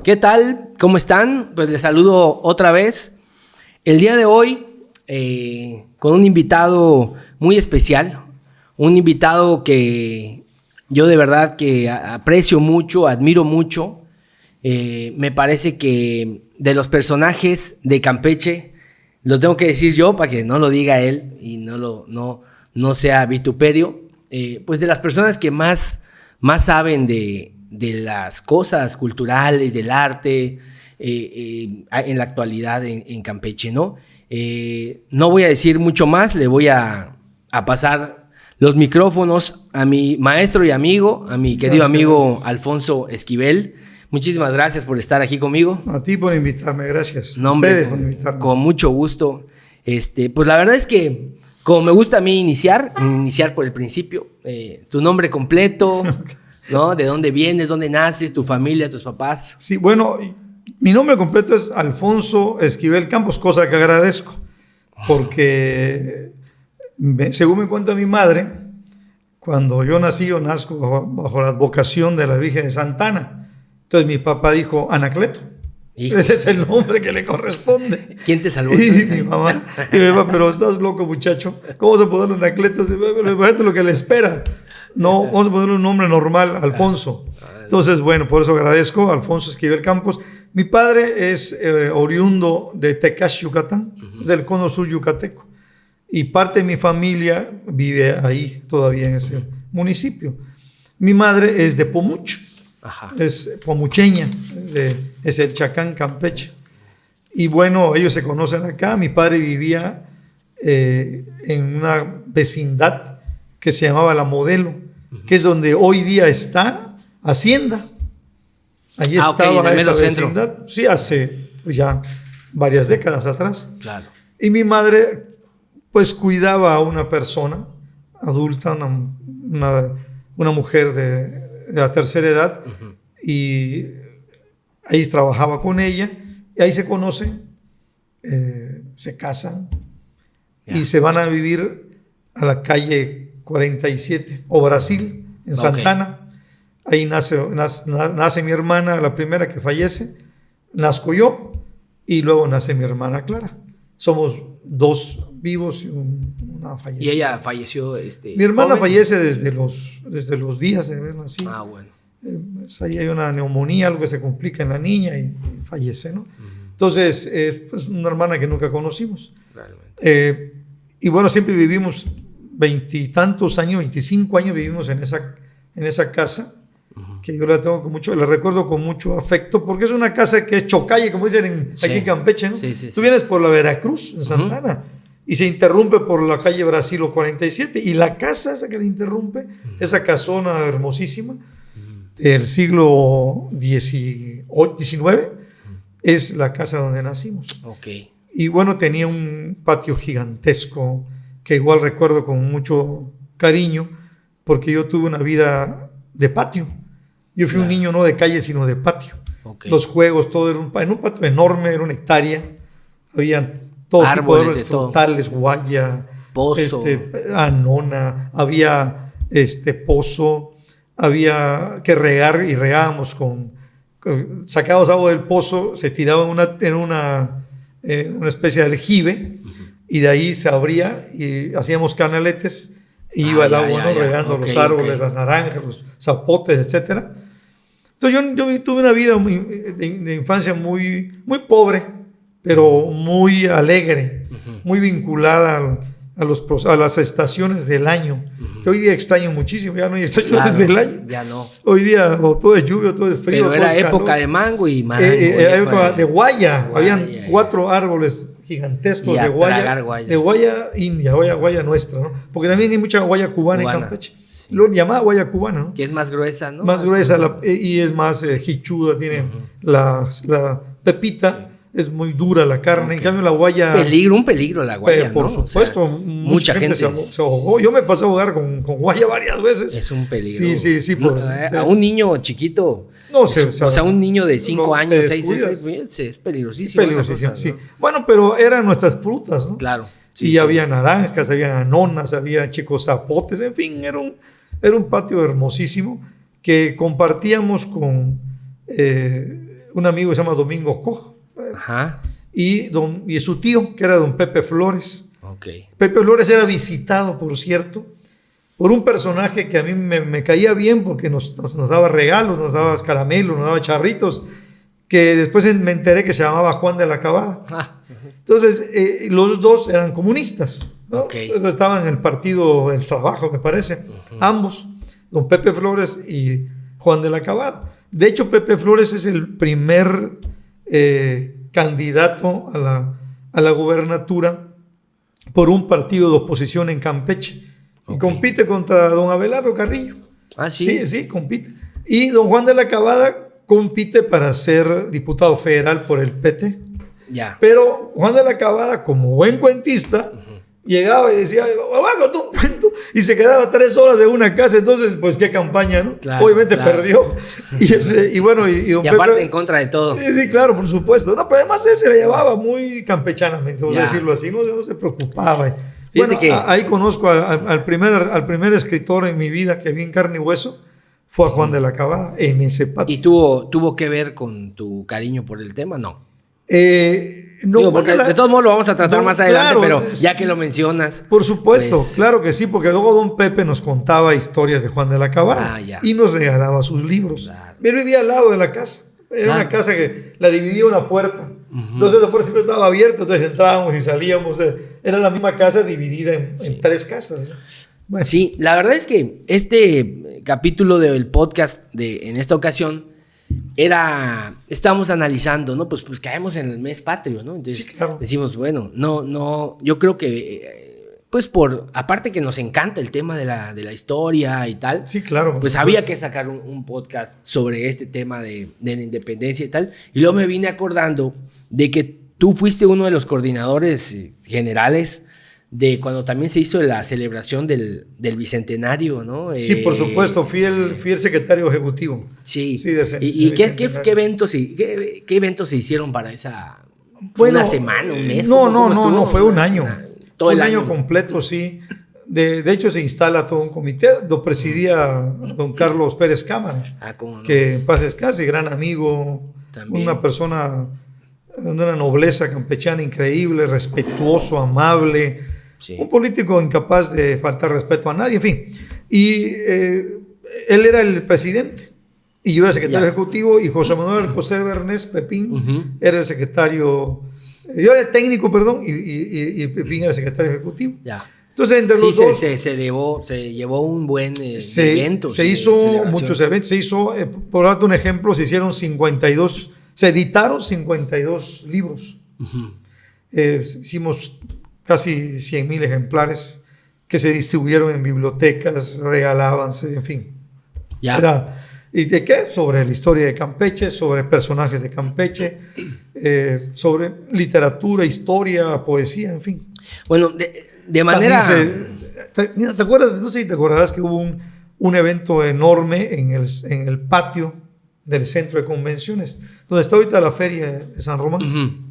¿Qué tal? ¿Cómo están? Pues les saludo otra vez. El día de hoy con un invitado muy especial, un invitado que yo de verdad que aprecio mucho, admiro mucho. Me parece que de los personajes de Campeche, lo tengo que decir yo para que no lo diga él y no sea vituperio, pues de las personas que más saben de las cosas culturales, del arte, en la actualidad en Campeche, ¿no? No voy a decir mucho más, le voy a pasar los micrófonos a mi maestro y amigo, a mi querido amigo Alfonso Esquivel. Muchísimas gracias por estar aquí conmigo. A ti por invitarme, gracias. No, hombre, ustedes por invitarme. Con mucho gusto. Pues la verdad es que, como me gusta a mí iniciar por el principio, tu nombre completo, ¿no? ¿De dónde vienes? ¿Dónde naces? ¿Tu familia? ¿Tus papás? Sí, bueno, mi nombre completo es Alfonso Esquivel Campos, cosa que agradezco, porque según me cuenta mi madre, cuando yo nazco bajo la advocación de la Virgen de Santa Ana. Entonces mi papá dijo Anacleto. Hijo, ese es el nombre que le corresponde. ¿Quién te salvó? Y mi mamá, pero estás loco, muchacho. ¿Cómo se puede poner Anacleto? Imagínate lo que le espera. No, vamos a ponerle un nombre normal, Alfonso. Entonces, bueno, por eso agradezco a Alfonso Esquivel Campos. Mi padre es oriundo de Tecash, Yucatán, es del cono sur yucateco. Y parte de mi familia vive ahí, todavía en ese municipio. Mi madre es de Pomuch. Ajá. Es pomucheña, es el Chacán, Campeche. Y bueno, ellos se conocen acá. Mi padre vivía en una vecindad que se llamaba La Modelo, que es donde hoy día está Hacienda. Allí estaba esa vecindad. Sí, hace ya varias décadas atrás. Claro. Y mi madre pues cuidaba a una persona adulta, una mujer de la tercera edad, y ahí trabajaba con ella, y ahí se conocen, se casan, y se van a vivir a la calle 47, o Brasil, en Santana. Ahí nace mi hermana, la primera que fallece, nazco yo, y luego nace mi hermana Clara. Somos dos vivos y una fallecida. ¿Y ella falleció? Mi hermana joven fallece desde los días de haber nacido. Ah, bueno. Ahí hay una neumonía, algo que se complica en la niña y fallece, ¿no? Entonces, pues una hermana que nunca conocimos. Y bueno, siempre vivimos 20 y tantos años, 25 años vivimos en esa casa, que yo la recuerdo con mucho afecto, porque es una casa que es chocalle, como dicen aquí en Campeche, ¿no? Tú vienes por la Veracruz, en Santa Ana, y se interrumpe por la calle Brasil o 47, y la casa esa que le interrumpe, esa casona hermosísima, del siglo XIX, es la casa donde nacimos. Y bueno, tenía un patio gigantesco, que igual recuerdo con mucho cariño, porque yo tuve una vida de patio. Yo fui un niño no de calle, sino de patio. Los juegos, todo era en un patio enorme, era una hectárea. Había todo tipo de árboles frutales, guaya, pozo, anona, había pozo, había que regar y regábamos sacábamos agua del pozo, se tiraba en una especie de aljibe, y de ahí se abría y hacíamos canaletes, y iba el agua regando los árboles, las naranjas, los zapotes, etcétera. Entonces yo tuve una vida de infancia muy, muy pobre, pero muy alegre, muy vinculada a las estaciones del año, que hoy día extraño muchísimo. Ya no hay estaciones del año. Ya no. Hoy día o todo es lluvia o todo es frío. Pero era época de mango y mango. Era época de guaya. Habían 4 árboles gigantescos de guaya india, guaya nuestra, ¿no? Porque también hay mucha guaya cubana en Campeche. Sí. Lo llamaba guaya cubana, ¿no? Que es más gruesa, ¿no? Más gruesa y es más hichuda, tiene la pepita. Sí. Es muy dura la carne, en cambio la guaya... Un peligro la guaya, por supuesto, o sea, mucha gente se ahogó. Yo me pasé a ahogar con guaya varias veces. Es un peligro. Sí. A un niño chiquito, o sea, un niño de 5 años, 6, es peligrosísimo. Sí. Bueno, pero eran nuestras frutas, ¿no? Claro. Sí, había naranjas, había anonas, había chicos zapotes, en fin, era un patio hermosísimo que compartíamos con un amigo que se llama Domingo Koch. Ajá. Y su tío, que era don Pepe Flores. Okay. Pepe Flores era visitado, por cierto, por un personaje que a mí me caía bien porque nos daba regalos, nos daba caramelos, nos daba charritos, que después me enteré que se llamaba Juan de la Cabada. Entonces, los dos eran comunistas, ¿no? Okay. Entonces, estaban en el Partido del Trabajo, me parece, ambos, don Pepe Flores y Juan de la Cabada. De hecho, Pepe Flores es el primer candidato a la gubernatura por un partido de oposición en Campeche. Y compite contra don Abelardo Carrillo. Ah, sí. Sí, compite. Y don Juan de la Cabada compite para ser diputado federal por el PT. Ya. Pero Juan de la Cabada, como buen cuentista, llegaba y decía, vamos con tu cuento, y se quedaba 3 horas en una casa. Entonces, pues qué campaña, ¿no? Claro, obviamente perdió. Y bueno, y don Pepe, aparte Pepe, en contra de todo. Sí, claro, por supuesto. No, pero además él se le llevaba muy campechanamente, por decirlo así, no se preocupaba. Bueno, ahí conozco al primer escritor en mi vida que vi en carne y hueso, fue a Juan de la Cabada, en ese patio. ¿Y tuvo que ver con tu cariño por el tema? No. No, digo, porque de todos modos lo vamos a tratar más adelante, claro, pero ya que lo mencionas. Por supuesto, pues, claro que sí, porque luego don Pepe nos contaba historias de Juan de la Cabada y nos regalaba sus libros. Claro. Él vivía al lado de la casa. Era una casa que la dividía una puerta. Entonces la puerta siempre estaba abierta, entonces entrábamos y salíamos. Era la misma casa dividida en 3 casas, ¿no? Bueno. Sí, la verdad es que este capítulo del podcast en esta ocasión estábamos analizando, ¿no? Pues caemos en el mes patrio, ¿no? Entonces sí, claro. Decimos, bueno, no, yo creo que, pues aparte que nos encanta el tema de la historia y tal. Sí, claro. Pues había que sacar un podcast sobre este tema de la independencia y tal. Y luego me vine acordando de que tú fuiste uno de los coordinadores generales de cuando también se hizo la celebración del bicentenario, ¿no? Sí, por supuesto, fui el secretario ejecutivo. Sí. ¿Y qué eventos se hicieron para esa? Bueno, ¿una semana, un mes? No, fue un año. Todo el año completo, sí. De hecho, se instala todo un comité, lo presidía don Carlos Pérez Cámara, que en paz descanse, gran amigo, también. Una persona de una nobleza campechana increíble, respetuoso, amable. Sí. Un político incapaz de faltar respeto a nadie, en fin. Y él era el presidente y yo era el secretario ejecutivo y José Manuel José Bernés Pepín era el secretario, yo era el técnico, perdón, y Pepín era el secretario ejecutivo. Entonces, entre los dos, se llevó un buen evento. Se hizo muchos eventos, por darte un ejemplo, se editaron 52 libros. Hicimos casi 100,000 ejemplares que se distribuyeron en bibliotecas, regalábanse, en fin. ¿Y de qué? Sobre la historia de Campeche, sobre personajes de Campeche, sobre literatura, historia, poesía, en fin. Bueno, de manera... Mira, ¿te acuerdas? No sé si te acordarás que hubo un evento enorme en el patio del centro de convenciones, donde está ahorita la feria de San Román.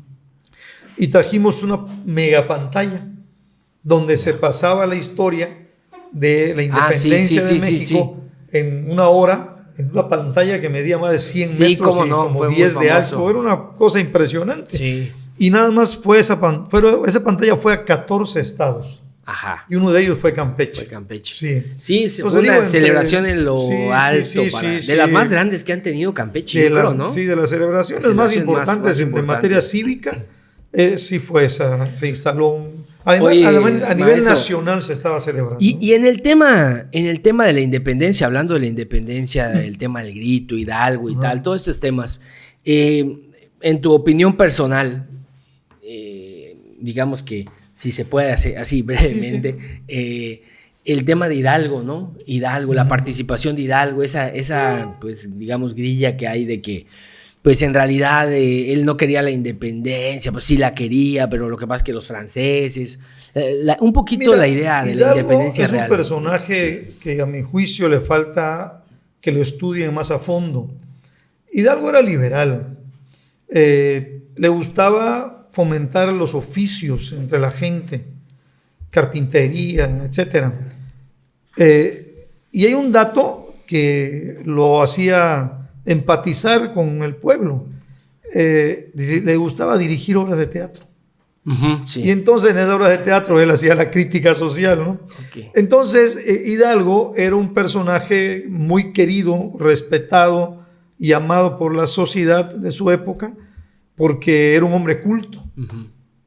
Y trajimos una mega pantalla donde se pasaba la historia de la independencia de México en 1 hora, en una pantalla que medía más de 100 metros y como 10 de alto. Era una cosa impresionante. Sí. Y nada más esa pantalla fue a 14 estados. Ajá. Y uno de ellos fue Campeche. Sí, fue una celebración en lo alto, de las más grandes que han tenido Campeche, ¿no? Sí, de las celebraciones más importantes en materia cívica. Sí fue esa, se instaló a nivel nacional se estaba celebrando. Y en el tema de la independencia, hablando de la independencia, el tema del grito, Hidalgo y tal, todos estos temas, en tu opinión personal, digamos que si se puede hacer así brevemente, el tema de Hidalgo, ¿no? Hidalgo, la participación de Hidalgo, esa pues digamos grilla que hay de que pues en realidad él no quería la independencia, pues sí la quería, pero lo que pasa es que los franceses, un poquito la idea de Hidalgo la independencia real. Es un personaje que a mi juicio le falta que lo estudien más a fondo. Hidalgo era liberal, le gustaba fomentar los oficios entre la gente, carpintería, etc. Y hay un dato que lo hacía empatizar con el pueblo. le gustaba dirigir obras de teatro. Sí. Y entonces en esas obras de teatro él hacía la crítica social, ¿no? Okay. Entonces Hidalgo era un personaje muy querido, respetado y amado por la sociedad de su época porque era un hombre culto.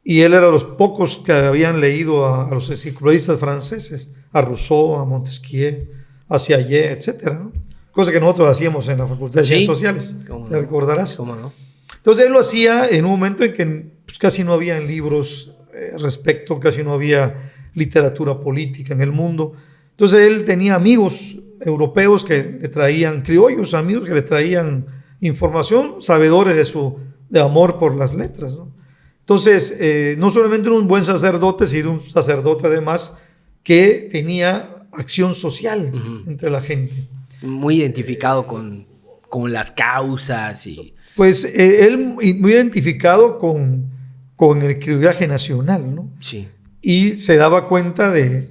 Y él era de los pocos que habían leído a los enciclopedistas franceses, a Rousseau, a Montesquieu, a Sieyès, etcétera, ¿no? Cosa que nosotros hacíamos en la Facultad de Ciencias Sociales, ¿te recordarás? ¿Cómo no? Entonces él lo hacía en un momento en que pues, casi no había libros respecto, casi no había literatura política en el mundo. Entonces él tenía amigos europeos que le traían, criollos, amigos que le traían información, sabedores de amor por las letras, ¿no? Entonces, no solamente era un buen sacerdote, sino un sacerdote además que tenía acción social entre la gente. Muy identificado con las causas y... Pues él muy identificado con el criollaje nacional, ¿no? Sí. Y se daba cuenta de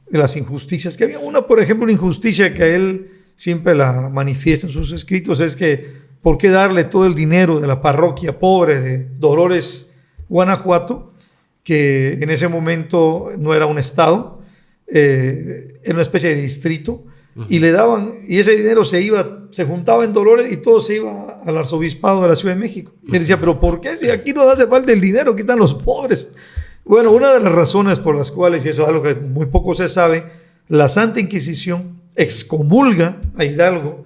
las injusticias que había. Una, por ejemplo, una injusticia que él siempre la manifiesta en sus escritos es que ¿por qué darle todo el dinero de la parroquia pobre de Dolores, Guanajuato, que en ese momento no era un estado, era una especie de distrito, y le daban, y ese dinero se juntaba en Dolores y todo se iba al arzobispado de la Ciudad de México? Y él decía, pero ¿por qué? Si aquí no hace falta el dinero, aquí están los pobres. Bueno, una de las razones por las cuales, y eso es algo que muy poco se sabe, la Santa Inquisición excomulga a Hidalgo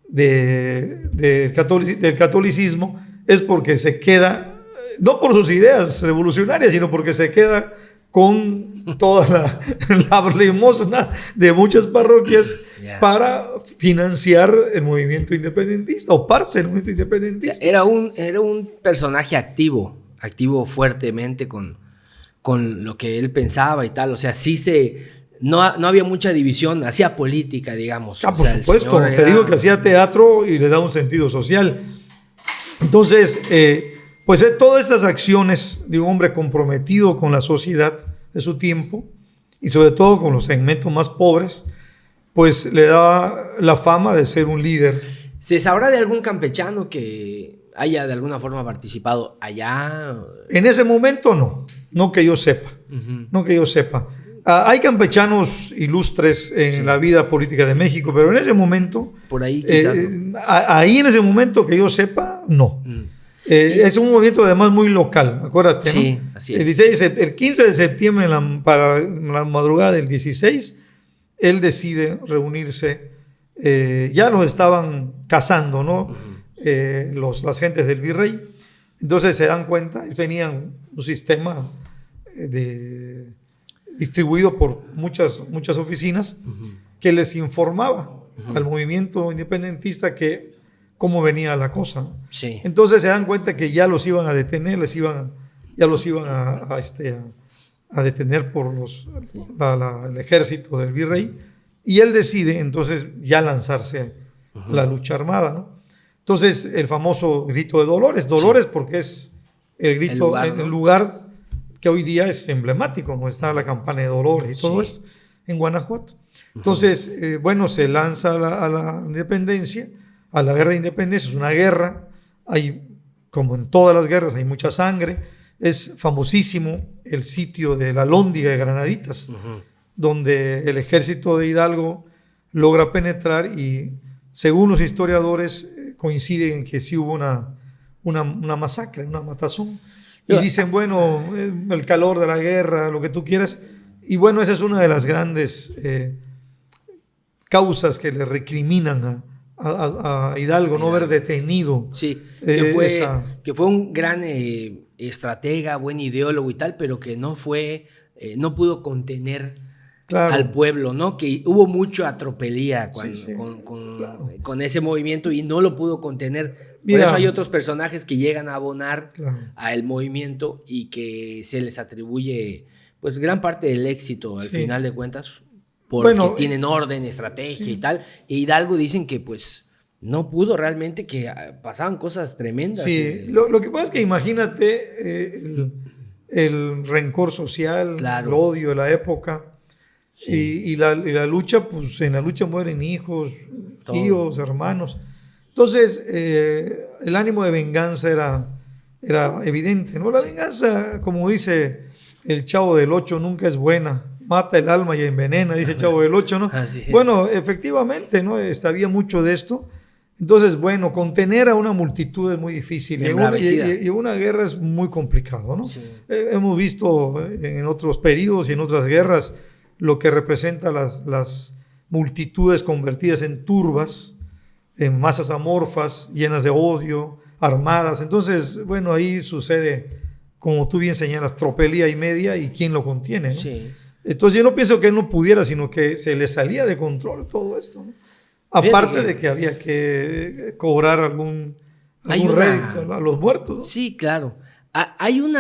del catolicismo es porque se queda, no por sus ideas revolucionarias, sino porque se queda con toda la limosna de muchas parroquias para financiar el movimiento independentista o parte del movimiento independentista. Era un personaje activo fuertemente con lo que él pensaba y tal. O sea, no había mucha división, hacía política, digamos. Por supuesto, te digo que hacía teatro y le da un sentido social. Entonces, pues todas estas acciones de un hombre comprometido con la sociedad de su tiempo y sobre todo con los segmentos más pobres, pues le daba la fama de ser un líder. ¿Se sabrá de algún campechano que haya de alguna forma participado allá? En ese momento no que yo sepa, no que yo sepa. Hay campechanos ilustres en la vida política de México, pero en ese momento, por ahí quizás ahí en ese momento que yo sepa, no. Es un movimiento además muy local, acuérdate, sí, ¿no? Así es. El 15 de septiembre, para la madrugada del 16, él decide reunirse. Ya los estaban cazando, ¿no? Las gentes del virrey. Entonces se dan cuenta, y tenían un sistema distribuido por muchas oficinas que les informaba al movimiento independentista cómo venía la cosa, ¿no? Sí. Entonces se dan cuenta que ya los iban a detener, ya los iban a detener por el ejército del virrey, y él decide entonces ya lanzarse a la lucha armada, ¿no? Entonces el famoso grito de Dolores, porque es el grito, el lugar que hoy día es emblemático, como está la campana de Dolores y todo esto, en Guanajuato. Entonces, se lanza a la independencia, a la guerra de independencia. Es una guerra, como en todas las guerras, hay mucha sangre. Es famosísimo el sitio de la Alhóndiga de Granaditas, donde el ejército de Hidalgo logra penetrar y, según los historiadores, coinciden en que sí hubo una masacre, una matazón. Y dicen, el calor de la guerra, lo que tú quieras. Y bueno, esa es una de las grandes causas que le recriminan a Hidalgo, no haber detenido. Sí, que fue un gran estratega, buen ideólogo y tal, pero que no pudo contener al pueblo, ¿no? Que hubo mucho atropelía con ese movimiento y no lo pudo contener. Por eso hay otros personajes que llegan a abonar al movimiento y que se les atribuye pues gran parte del éxito al final de cuentas, porque tienen orden, estrategia y tal. E Hidalgo dicen que pues no pudo realmente, que pasaban cosas tremendas. Sí, lo que pasa es que imagínate el rencor social, el odio de la época. Sí. Y la lucha, pues en la lucha mueren hijos, tíos, hermanos. Entonces, el ánimo de venganza era evidente, ¿no? La venganza, como dice el Chavo del Ocho, nunca es buena. Mata el alma y envenena, dice el Chavo del Ocho, ¿no? Así es. Bueno, efectivamente, ¿no? Había mucho de esto. Entonces, bueno, contener a una multitud es muy difícil. Y una guerra es muy complicado, ¿no? Sí. Hemos visto en otros periodos y en otras guerras lo que representa las multitudes convertidas en turbas, en masas amorfas, llenas de odio, armadas. Entonces, bueno, ahí sucede, como tú bien señalas, tropelía y media, y quién lo contiene, ¿no? Sí. Entonces yo no pienso que él no pudiera, sino que se le salía de control todo esto, ¿no? Aparte de que había que cobrar algún rédito a los muertos, ¿no? Sí, claro. Hay un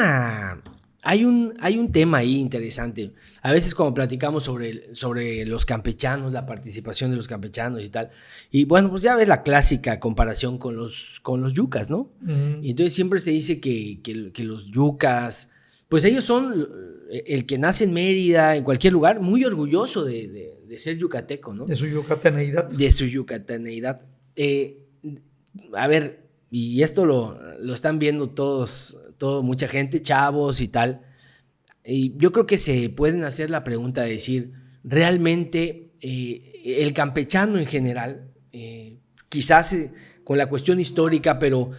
tema ahí interesante. A veces cuando platicamos sobre los campechanos, la participación de los campechanos y tal, y bueno, pues ya ves la clásica comparación con los yucas, ¿no? Uh-huh. Y entonces siempre se dice que los yucas, pues ellos son el que nace en Mérida, en cualquier lugar, muy orgulloso de ser yucateco, ¿no? De su yucataneidad. De su yucataneidad. A ver, y esto lo están viendo mucha gente, chavos y tal. Y yo creo que se pueden hacer la pregunta de decir, realmente el campechano en general, quizás con la cuestión histórica, pero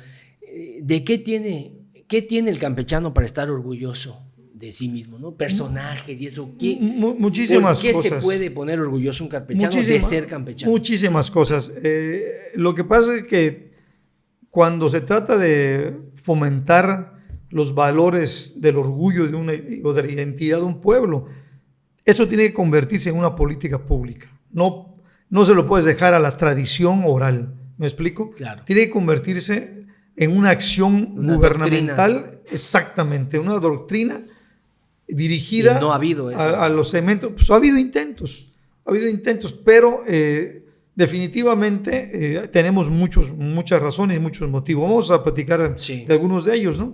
¿de qué tiene el campechano para estar orgulloso de sí mismo, ¿no? Personajes y eso. Muchísimas ¿Por qué cosas. se puede poner orgulloso un campechano de ser campechano? Muchísimas cosas. Lo que pasa es que cuando se trata de fomentar los valores del orgullo o de la identidad de un pueblo, eso tiene que convertirse en una política pública. No se lo puedes dejar a la tradición oral. ¿Me explico? Claro. Tiene que convertirse en una acción gubernamental. Doctrina. Exactamente, una doctrina dirigida y no ha habido eso. A los segmentos. Pues ha habido intentos, pero definitivamente tenemos muchas razones y muchos motivos. Vamos a platicar de algunos de ellos, ¿no?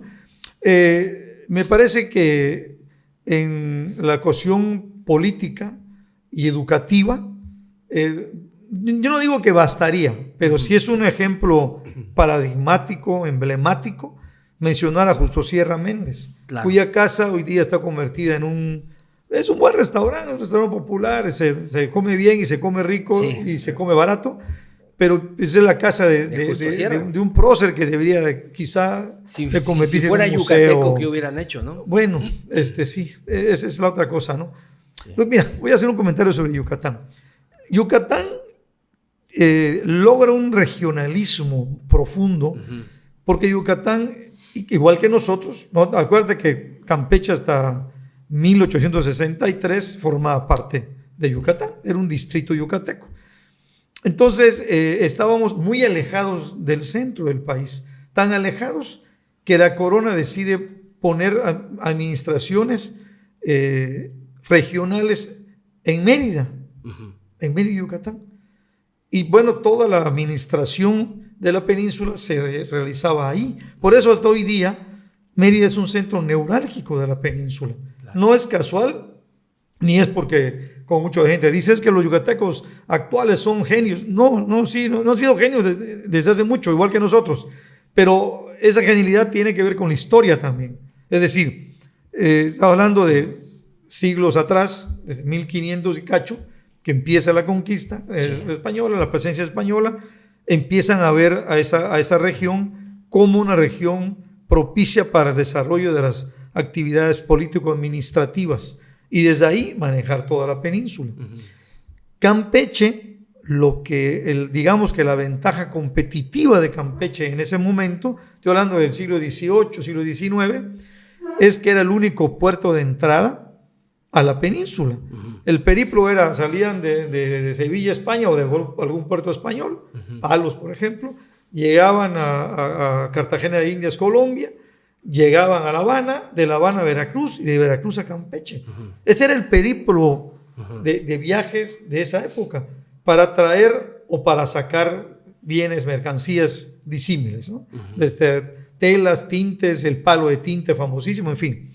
Me parece que en la cuestión política y educativa, yo no digo que bastaría, pero sí es un ejemplo paradigmático, emblemático, mencionar a Justo Sierra Méndez, claro, cuya casa hoy día está convertida es un buen restaurante, un restaurante popular, se come bien y se come rico, sí, y se come barato, pero es la casa de un prócer que debería quizá convertirse si fuera en un museo. yucateco, ¿qué hubieran hecho, no? Bueno, sí, esa es la otra cosa, ¿no? Sí. Pues mira, voy a hacer un comentario sobre Yucatán. Yucatán logra un regionalismo profundo, porque Yucatán, igual que nosotros, ¿no? Acuérdate que Campeche hasta 1863 formaba parte de Yucatán, era un distrito yucateco. Entonces estábamos muy alejados del centro del país, tan alejados que la corona decide poner administraciones regionales en Mérida, en Mérida, Yucatán. Y bueno, toda la administración de la península se realizaba ahí. Por eso hasta hoy día Mérida es un centro neurálgico de la península. Claro. No es casual, ni es porque, como mucha gente dice, es que los yucatecos actuales son genios. No han sido genios desde hace mucho, igual que nosotros. Pero esa genialidad tiene que ver con la historia también. Es decir, estaba hablando de siglos atrás, desde 1500 y cacho, que empieza la conquista española, la presencia española, empiezan a ver a esa región como una región propicia para el desarrollo de las actividades político-administrativas y desde ahí manejar toda la península. Campeche, digamos que la ventaja competitiva de Campeche en ese momento, estoy hablando del siglo XVIII, siglo XIX, es que era el único puerto de entrada a la península. El periplo salían de Sevilla, España, o de algún puerto español, Palos, por ejemplo, llegaban a Cartagena de Indias, Colombia, llegaban a La Habana, de La Habana a Veracruz y de Veracruz a Campeche. Este era el periplo de viajes de esa época, para traer o para sacar bienes, mercancías disímiles, ¿no? Desde telas, tintes, el palo de tinte famosísimo, en fin.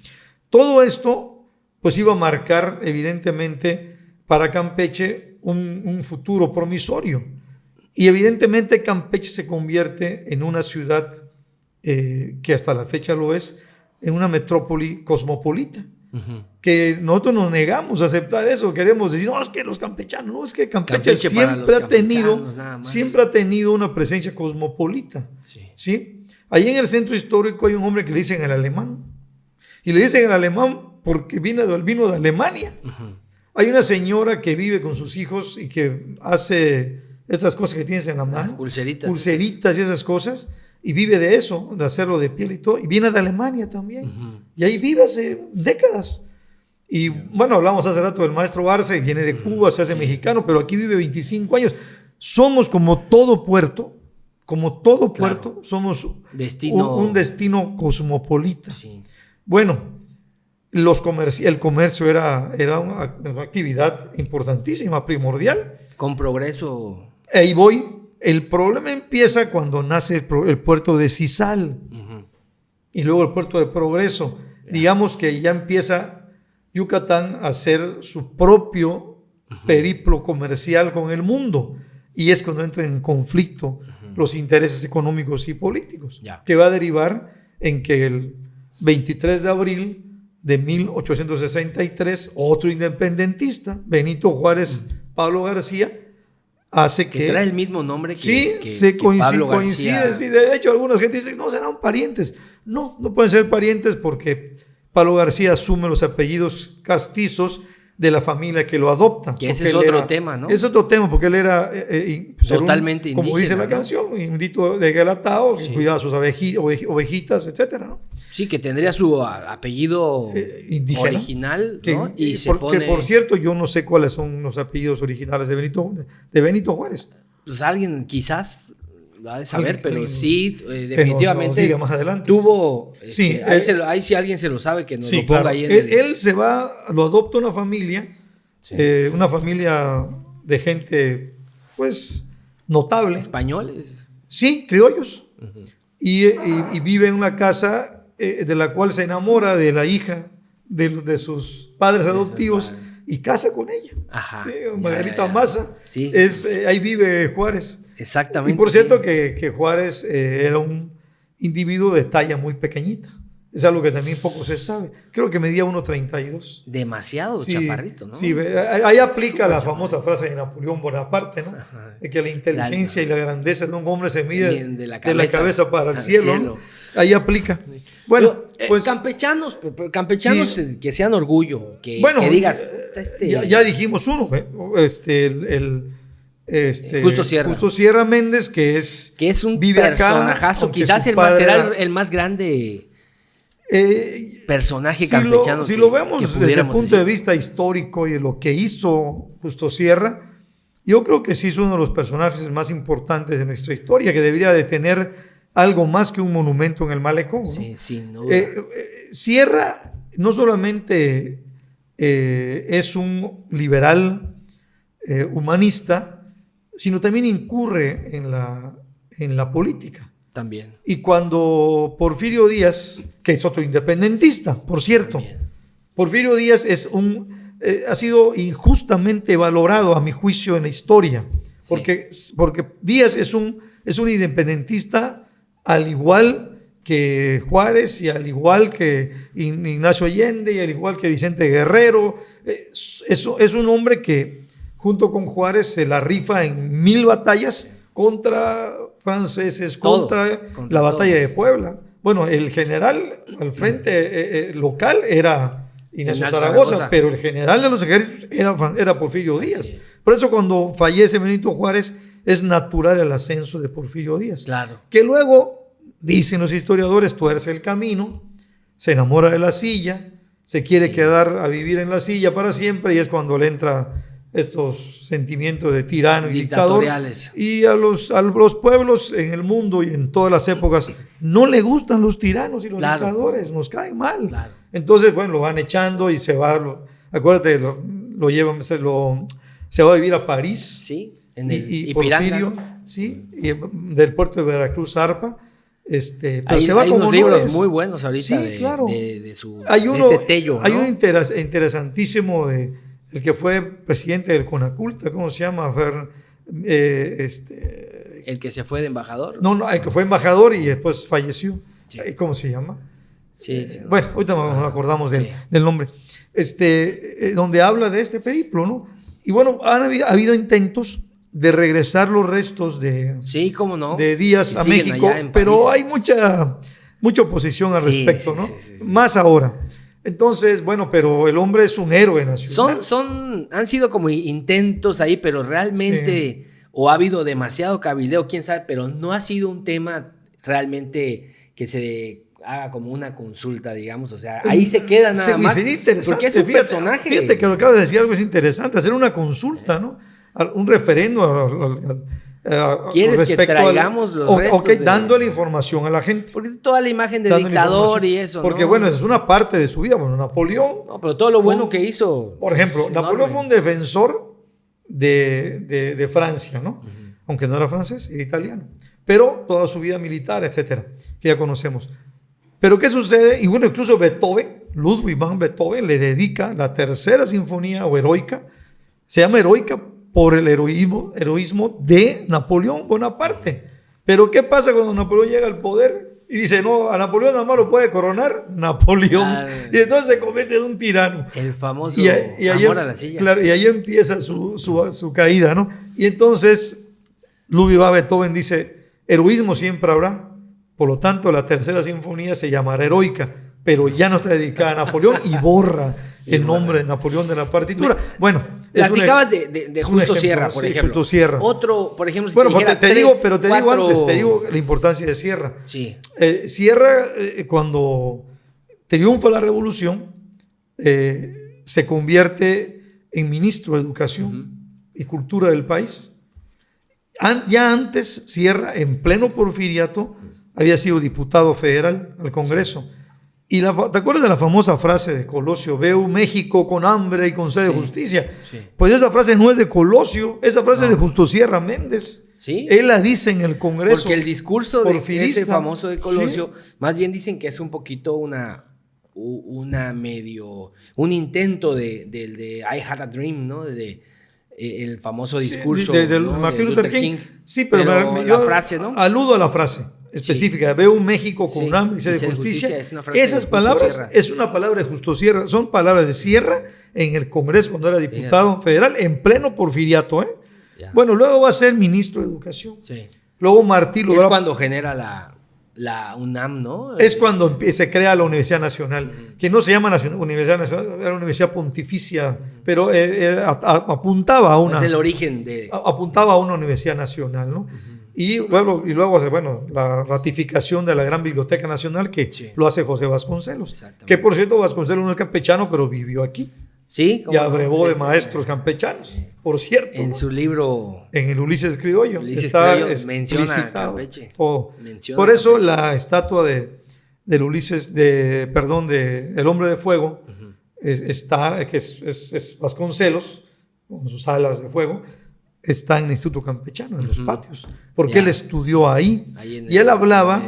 Todo esto pues iba a marcar evidentemente para Campeche un futuro promisorio. Y evidentemente Campeche se convierte en una ciudad que hasta la fecha lo es, en una metrópoli cosmopolita. Que nosotros nos negamos a aceptar eso, queremos decir, no, es que los campechanos, no, es que Campeche siempre ha tenido una presencia cosmopolita. ¿Sí? Ahí en el centro histórico hay un hombre que le dicen el alemán, y le dicen el alemán porque vino de Alemania. Hay una señora que vive con sus hijos y que hace estas cosas que tienes en la mano, pulseritas y esas cosas, y vive de eso, de hacerlo de piel y todo, y viene de Alemania también, y ahí vive hace décadas. Y bueno, hablamos hace rato del maestro Arce, viene de Cuba, se hace mexicano, pero aquí vive 25 años. Somos como todo puerto, somos un destino cosmopolita. Bueno, el comercio era una actividad importantísima, primordial. Con progreso. Ahí voy. El problema empieza cuando nace el puerto de Cizal y luego el puerto de Progreso. Digamos que ya empieza Yucatán a hacer su propio periplo comercial con el mundo, y es cuando entran en conflicto los intereses económicos y políticos, que va a derivar en que el 23 de abril de 1863 otro independentista, Benito Juárez Pablo García, hace que trae el mismo nombre que Pablo García. Coincide. Sí, de hecho, alguna gente dice, no, serán parientes. No pueden ser parientes porque Pablo García asume los apellidos castizos de la familia que lo adopta. Que ese es otro tema, ¿no? Es otro tema, porque él era totalmente indígena, como dice la canción, indito de Galatao, que cuidaba sus ovejitas, etcétera, ¿no? Sí, que tendría su apellido indígena, original, ¿no? Que por cierto, yo no sé cuáles son los apellidos originales de Benito Juárez. Pues alguien quizás lo ha de saber, pero sí, definitivamente diga más adelante. Tuvo, ahí si alguien se lo sabe, que nos lo ponga ahí en él se va, lo adopta una familia de gente, pues, notable. ¿Españoles? Sí, criollos. Y vive en una casa de la cual se enamora de la hija de sus padres adoptivos y casa con ella. Sí, Margarita Maza. Sí. Ahí vive Juárez. Exactamente. Y por cierto que Juárez era un individuo de talla muy pequeñita. Es algo que también poco se sabe. Creo que medía 1.32. Demasiado chaparrito, ¿no? Sí, ahí aplica la famosa frase de Napoleón Bonaparte, ¿no? De que la inteligencia y la grandeza de un hombre se mide de la cabeza para el cielo. ¿no? Ahí aplica. Bueno, pues campechanos que sean orgullo, que digas. Ya dijimos uno, Justo Sierra Méndez, que es un personajazo, quizás será el más grande personaje campechano. Si lo vemos desde el punto de vista histórico y de lo que hizo Justo Sierra, yo creo que sí es uno de los personajes más importantes de nuestra historia, que debería de tener algo más que un monumento en el malecón, ¿no? Sí, sin duda. Sierra no solamente es un liberal humanista, sino también incurre en la política. También. Y cuando Porfirio Díaz, que es otro independentista, por cierto, Porfirio Díaz ha sido injustamente valorado, a mi juicio, en la historia, porque Díaz es un independentista al igual que Juárez y al igual que Ignacio Allende y al igual que Vicente Guerrero. Es un hombre que junto con Juárez se la rifa en 1000 batallas contra franceses, contra la batalla de Puebla. Bueno, el general al frente local era Ignacio Zaragoza, pero el general de los ejércitos era Porfirio Díaz. Por eso cuando fallece Benito Juárez es natural el ascenso de Porfirio Díaz. Claro. Que luego, dicen los historiadores, tuerce el camino, se enamora de la silla, se quiere quedar a vivir en la silla para siempre, y es cuando le entra estos sentimientos de tirano y dictador. Y a los pueblos en el mundo y en todas las épocas no le gustan los tiranos y los dictadores, nos caen mal. Claro. Entonces, bueno, lo van echando y se va, acuérdate, lo llevan, se va a vivir a París. Sí, y Porfirio, ¿no? Sí, y del puerto de Veracruz zarpa. Pero hay unos libros muy buenos ahorita, sí, claro. de este Tello, ¿no? Hay uno interesantísimo el que fue presidente del CONACULTA, ¿cómo se llama? ¿El que se fue de embajador? No, el que fue embajador y después falleció. Sí. ¿Cómo se llama? Sí. Bueno, ahorita nos acordamos del nombre. Donde habla de este periplo, ¿no? Y bueno, ha habido intentos de regresar los restos de, sí, cómo no, de Díaz a México, pero hay mucha oposición al respecto, ¿no? Sí. Más ahora. Entonces, bueno, pero el hombre es un héroe nacional. Han sido como intentos ahí, pero realmente, o ha habido demasiado cabildeo, quién sabe, pero no ha sido un tema realmente que se haga como una consulta, digamos, o sea, ahí se queda nada más. Sería interesante. Porque es un personaje. Fíjate que lo acabas de decir, algo es interesante, hacer una consulta, ¿no? Un referendo ¿Quieres que traigamos los restos? Dándole información a la gente. Porque toda la imagen de dictador y eso, porque, bueno, es una parte de su vida. Bueno, Napoleón... No, pero todo lo bueno que hizo... Por ejemplo, Napoleón fue un defensor de Francia, ¿no? Aunque no era francés, era italiano. Pero toda su vida militar, etcétera, que ya conocemos. Pero ¿qué sucede? Y bueno, incluso Beethoven, Ludwig van Beethoven, le dedica la tercera sinfonía o heroica. Se llama heroica por el heroísmo de Napoleón Bonaparte. Pero ¿qué pasa cuando Napoleón llega al poder y dice, no, a Napoleón nada más lo puede coronar Napoleón? Y entonces se convierte en un tirano. El famoso amor a la silla. Claro, y ahí empieza su caída, ¿no? Y entonces Ludwig van Beethoven dice, heroísmo siempre habrá, por lo tanto la tercera sinfonía se llamará heroica, pero ya no está dedicada a Napoleón y borra el nombre de Napoleón de la partitura. Bueno, platicabas de Justo Sierra, por ejemplo. Justo Sierra. Otro, por ejemplo, si bueno, te digo la importancia de Sierra. Sí. Sierra, cuando triunfa la revolución, se convierte en ministro de Educación y Cultura del país. Ya antes, Sierra, en pleno porfiriato, había sido diputado federal al Congreso. Y ¿te acuerdas de la famosa frase de Colosio? Veo México con hambre y con sed de justicia. Sí. Pues esa frase no es de Colosio, esa frase es de Justo Sierra Méndez. ¿Sí? Él la dice en el Congreso. Porque el discurso de ese famoso de Colosio, más bien dicen que es un poquito un intento de I Had a Dream, ¿no? El famoso discurso del ¿no? Martin Luther King. Sí, pero la frase, ¿no? Aludo a la frase específica. Veo un México con hambre y sed de justicia. Esas palabras es una palabra de Justo Sierra. Son palabras de Sierra en el Congreso cuando era diputado federal en pleno porfiriato. Bueno, luego va a ser ministro de Educación. Sí. Luego Martí es cuando genera la UNAM, ¿no? Es cuando se crea la Universidad Nacional, que no se llama Universidad Nacional, era una universidad pontificia, pero apuntaba a una... Es el origen de... Apuntaba a una universidad nacional, ¿no? Y luego, la ratificación de la Gran Biblioteca Nacional, que lo hace José Vasconcelos. Que, por cierto, Vasconcelos no es campechano, pero vivió aquí. Sí. Y abrevó de maestros campechanos, por cierto. En su libro... En el Ulises Criollo. Menciona Campeche. Por eso la estatua del Ulises, del Hombre de Fuego, que es Vasconcelos, con sus alas de fuego, está en el Instituto Campechano, en los patios, porque él estudió ahí. Y él hablaba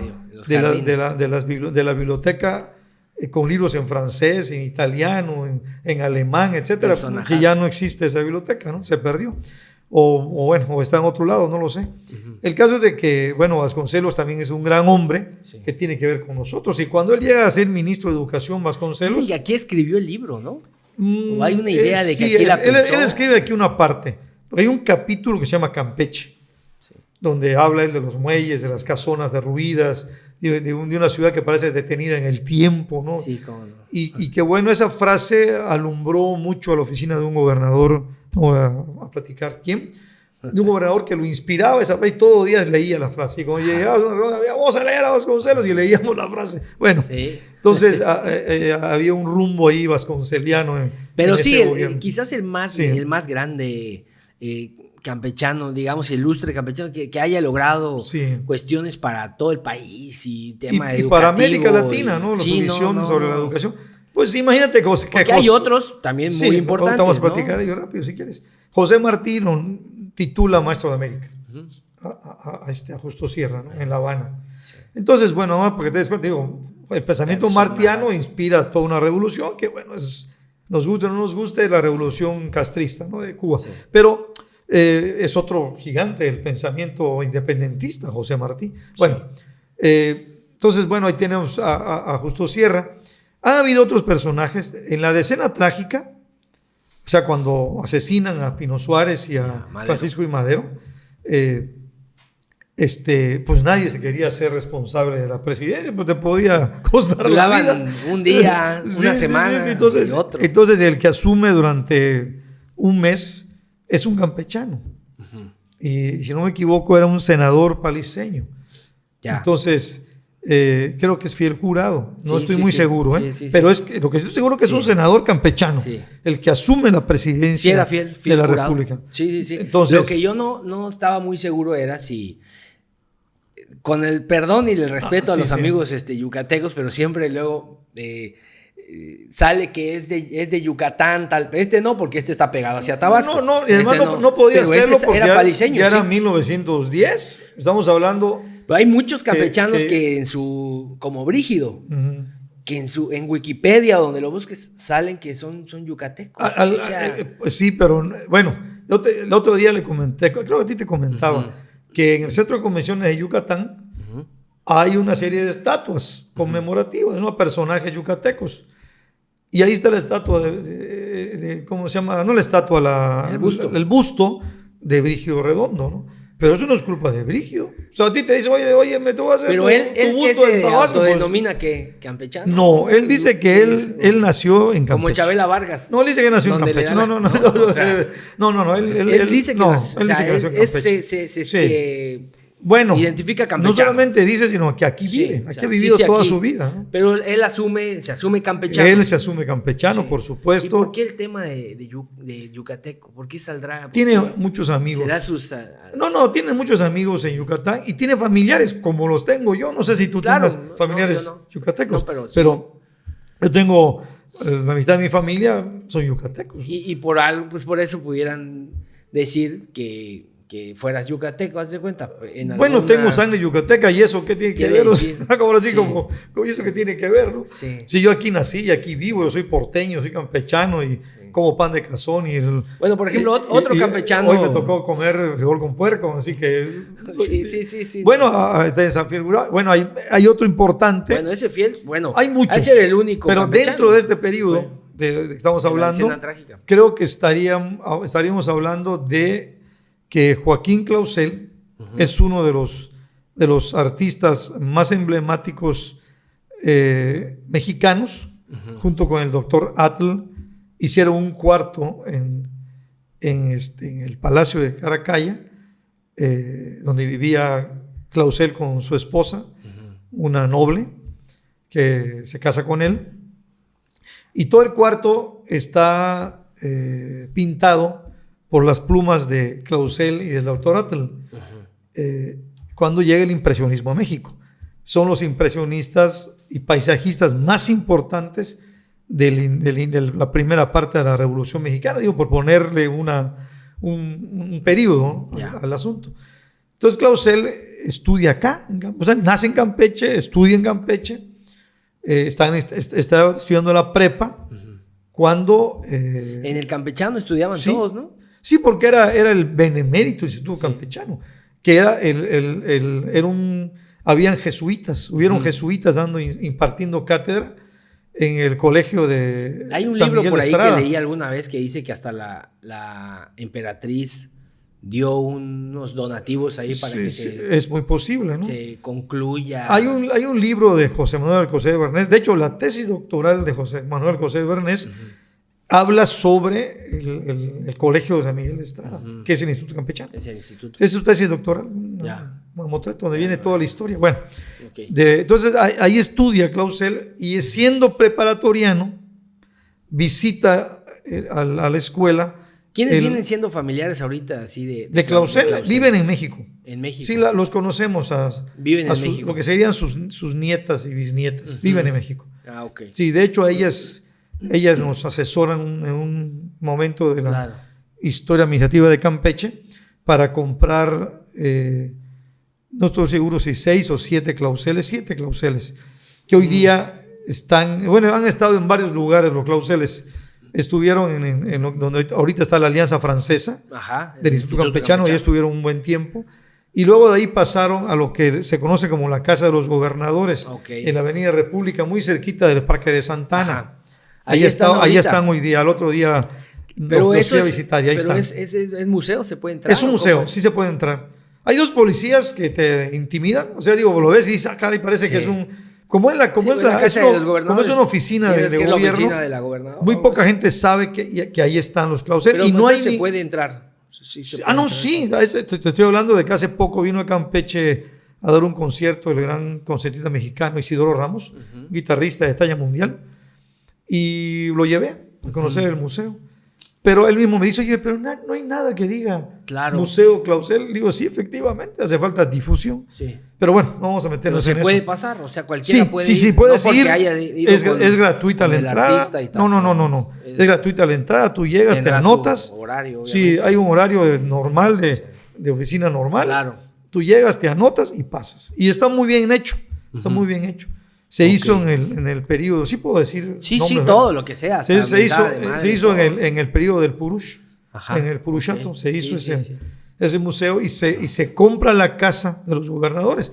de la biblioteca con libros en francés, en italiano, en alemán, etcétera, que ya no existe esa biblioteca, ¿no? Se perdió. O está en otro lado, no lo sé. El caso es de que, Vasconcelos también es un gran hombre que tiene que ver con nosotros. Y cuando él llega a ser ministro de Educación, Vasconcelos... Dicen que aquí escribió el libro, ¿no? ¿O hay una idea de que aquí la pensó? Él escribe aquí una parte. Hay un capítulo que se llama Campeche, donde habla él de los muelles, de las casonas derruidas, de una ciudad que parece detenida en el tiempo, ¿no? Sí, cómo no. Y que esa frase alumbró mucho a la oficina de un gobernador, no voy a platicar quién, de un gobernador que lo inspiraba esa frase y todos los días leía la frase. Y cuando llegaba vamos a leer a Vasconcelos y leíamos la frase. Bueno, entonces había un rumbo ahí vasconceliano. Pero quizás el más grande campechano, digamos, ilustre campechano, que haya logrado cuestiones para todo el país y tema educativo. Y para América Latina, ¿no? La visión sobre la educación. Pues imagínate que hay otros también muy importantes. Vamos a platicar ellos rápido, si quieres. José Martí lo titula Maestro de América a Justo Sierra, ¿no? En La Habana. Sí. Entonces, porque te des cuenta, el pensamiento martiano inspira toda una revolución que, nos guste o no nos guste, la revolución castrista, ¿no? De Cuba. Sí. Pero es otro gigante del pensamiento independentista, José Martí. Bueno, entonces, bueno, ahí tenemos a Justo Sierra. Ha habido otros personajes. En la decena trágica, o sea, cuando asesinan a Pino Suárez y a Francisco I. Madero, pues nadie se quería ser responsable de la presidencia, pues te podía costar la vida. Un día, una semana, entonces, y otro. Entonces el que asume durante un mes es un campechano. Y si no me equivoco era un senador paliseño. Ya. Entonces, creo que es fiel jurado. No estoy muy seguro, pero es que, lo que estoy seguro que es un senador campechano, el que asume la presidencia era fiel de la jurado. República. Sí. Entonces, lo que yo no estaba muy seguro era si, con el perdón y el respeto a los amigos yucatecos, pero siempre luego sale que es de Yucatán, tal. No, porque está pegado hacia Tabasco. No, y además no podía hacerlo porque era paliseño. Ya era 1910. Estamos hablando. Pero hay muchos campechanos que en su, como Brígido, que en Wikipedia, donde lo busques, salen que son yucatecos. Pues sí, pero bueno, el otro día le comenté, creo que a ti te comentaba, que en el Centro de Convenciones de Yucatán hay una serie de estatuas conmemorativas, ¿no? A personajes yucatecos. Y ahí está la estatua ¿cómo se llama? No la estatua, el busto de Brígido Redondo, ¿no? Pero eso no es culpa de Brígido. O sea, a ti te dice, oye, me te voy a hacer pero tu él busto que se en Tabasco, autodenomina que campechano. No, él dice que él nació en Campeche. Como Chabela Vargas. No, él dice que nació en Campeche. No. Él dice que nació. Él dice que nació en Campeche. Se bueno, identifica campechano. No solamente dice, sino que aquí vive. Aquí ha vivido toda su vida, ¿no? Pero él se asume campechano. Él se asume campechano, por supuesto. ¿Y por qué el tema de yucateco? ¿Por qué saldrá? Tiene muchos amigos. ¿Será sus...? Tiene muchos amigos en Yucatán y tiene familiares como los tengo yo. No sé si tú tengas familiares yucatecos, pero yo tengo la mitad de mi familia son yucatecos. Y por algo, pues por eso pudieran decir que fueras yucateco, haz de cuenta. Bueno, tengo sangre yucateca y eso qué tiene que ver. Como así, como eso que tiene que ver, ¿no? Si yo aquí nací y aquí vivo, yo soy porteño, soy campechano y como pan de cazón. Bueno, por ejemplo, otro campechano. Hoy me tocó comer frijol con puerco, así que. Sí. Bueno, bueno, hay otro importante. Bueno, ese fiel, hay muchos. Ese era el único. Pero dentro de este periodo de que estamos hablando, creo que estaríamos hablando de que Joaquín Clausel es uno de los artistas más emblemáticos mexicanos, junto con el doctor Atl, hicieron un cuarto en el Palacio de Caracalla, donde vivía Clausel con su esposa, una noble, que se casa con él. Y todo el cuarto está pintado por las plumas de Clausel y del doctor Atl. Cuando llega el impresionismo a México. Son los impresionistas y paisajistas más importantes de la primera parte de la Revolución Mexicana, digo, por ponerle un periodo, ¿no? al asunto. Entonces Clausel estudia acá, o sea, nace en Campeche, estudia en Campeche, está estudiando la prepa, cuando... en el campechano estudiaban todos, ¿no? Sí, porque era el Benemérito Instituto Campechano, que habían jesuitas, hubieron jesuitas impartiendo cátedra en el colegio de Hay un San libro Miguel por ahí Estrada. que leí alguna vez que dice que hasta la emperatriz dio unos donativos ahí para que es muy posible, ¿no? se concluya. Hay un libro de José Manuel Alcocer de Bernés, de hecho la tesis doctoral de José Manuel Alcocer de Bernés habla sobre el colegio de San Miguel de Estrada, que es el Instituto Campechano. Es el instituto. Es su tesis doctoral, mamotreto, donde viene toda la historia. Bueno, entonces ahí estudia Clausel y siendo preparatoriano, visita a la escuela. ¿Quiénes vienen siendo familiares ahorita así de Clausel? Viven en México. En México. Sí, los conocemos viven en México. Lo que serían sus nietas y bisnietas. Viven en México. Ok. Sí, de hecho ellas nos asesoran en un momento de la historia administrativa de Campeche para comprar, no estoy seguro si 6 o 7 Clauseles, 7 Clauseles, que hoy día han estado en varios lugares los Clauseles. Estuvieron donde ahorita está la Alianza Francesa, Ajá, del Instituto Campechano, y estuvieron un buen tiempo. Y luego de ahí pasaron a lo que se conoce como la Casa de los Gobernadores, en la Avenida República, muy cerquita del Parque de Santa Ana. Ahí están hoy día, al otro día pero los fui a visitar y ahí pero están. ¿Es museo? ¿Se puede entrar? Es un museo, sí se puede entrar. Hay dos policías que te intimidan, o sea, digo, lo ves y dices, cara, y parece que es un... Como es una oficina de gobierno, la oficina de la gobernadora, muy poca gente sabe que ahí están los Clausel. Pero y no hay se puede entrar. Sí, te estoy hablando de que hace poco vino a Campeche a dar un concierto el gran concertista mexicano Isidoro Ramos, guitarrista de talla mundial, y lo llevé a conocer el museo. Pero él mismo me dice, oye, pero no hay nada que diga Museo Clausel. Digo, sí, efectivamente, hace falta difusión. Sí. Pero bueno, no vamos a meternos en eso. Pero se puede pasar, o sea, cualquiera puede ir. Sí, puedes ir. Es gratuita la entrada. No. Es gratuita la entrada, tú llegas, te anotas. Horario, sí, hay un horario normal de oficina normal. Claro. Tú llegas, te anotas y pasas. Y está muy bien hecho, muy bien hecho. Se hizo en el periodo, sí puedo decir. Sí, todo lo que sea. Se hizo en el periodo del Purush, en el Purushato. Se hizo ese museo y se compra la casa de los gobernadores.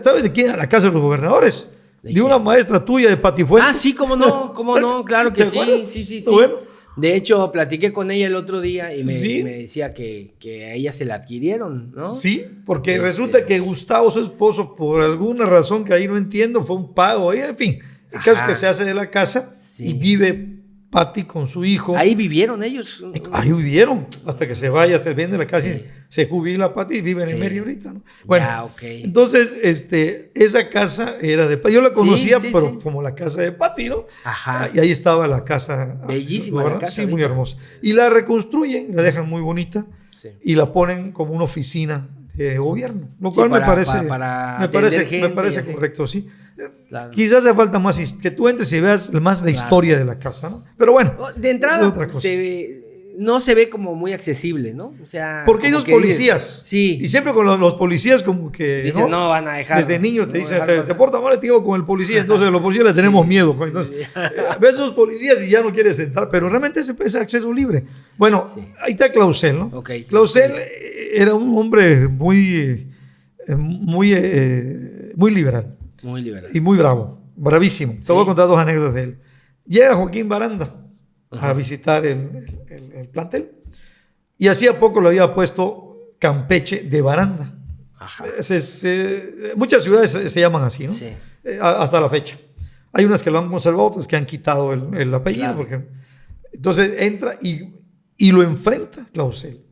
¿Sabes de quién era la casa de los gobernadores? De una maestra tuya de Patifuentes. Ah, sí, cómo no, claro que sí. Bueno. De hecho, platiqué con ella el otro día y me decía que a ella se la adquirieron, ¿no? Sí, porque resulta que Gustavo, su esposo, por alguna razón que ahí no entiendo, fue un pago, en fin, el caso es que se hace de la casa y vive Pati con su hijo. ¿Ahí vivieron ellos? Ahí vivieron, hasta que se vaya, hasta el bien de la casa, se jubila Pati y viven en Mérida ahorita, ¿no? Bueno, entonces, esa casa era de Pati. Yo la conocía, pero como la casa de Pati, ¿no? Ajá. Y ahí estaba la casa. Bellísima la casa. Sí, muy hermosa. Y la reconstruyen, la dejan muy bonita y la ponen como una oficina de gobierno, lo cual me parece correcto, sí. Claro. Quizás hace falta más que tú entres y veas más la historia de la casa, ¿no? Pero bueno, de entrada no se ve como muy accesible, ¿no? O sea, porque hay dos policías. Sí. Y siempre con los policías como que dicen, no van a dejar. Desde niño te dicen, te porta mal, te digo con el policía. Entonces los policías le tenemos miedo. Entonces, ves a esos policías y ya no quieres entrar, pero realmente es acceso libre. Bueno, ahí está Clausel, ¿no? Clausel era un hombre muy liberal. Muy liberal. Y muy bravo, bravísimo. Te voy a contar dos anécdotas de él. Llega Joaquín Baranda a visitar el plantel y hacía poco lo había puesto Campeche de Baranda. Muchas ciudades se llaman así, ¿no? Sí. Hasta la fecha. Hay unas que lo han conservado, otras que han quitado el apellido. Claro. Entonces entra y lo enfrenta Clausel.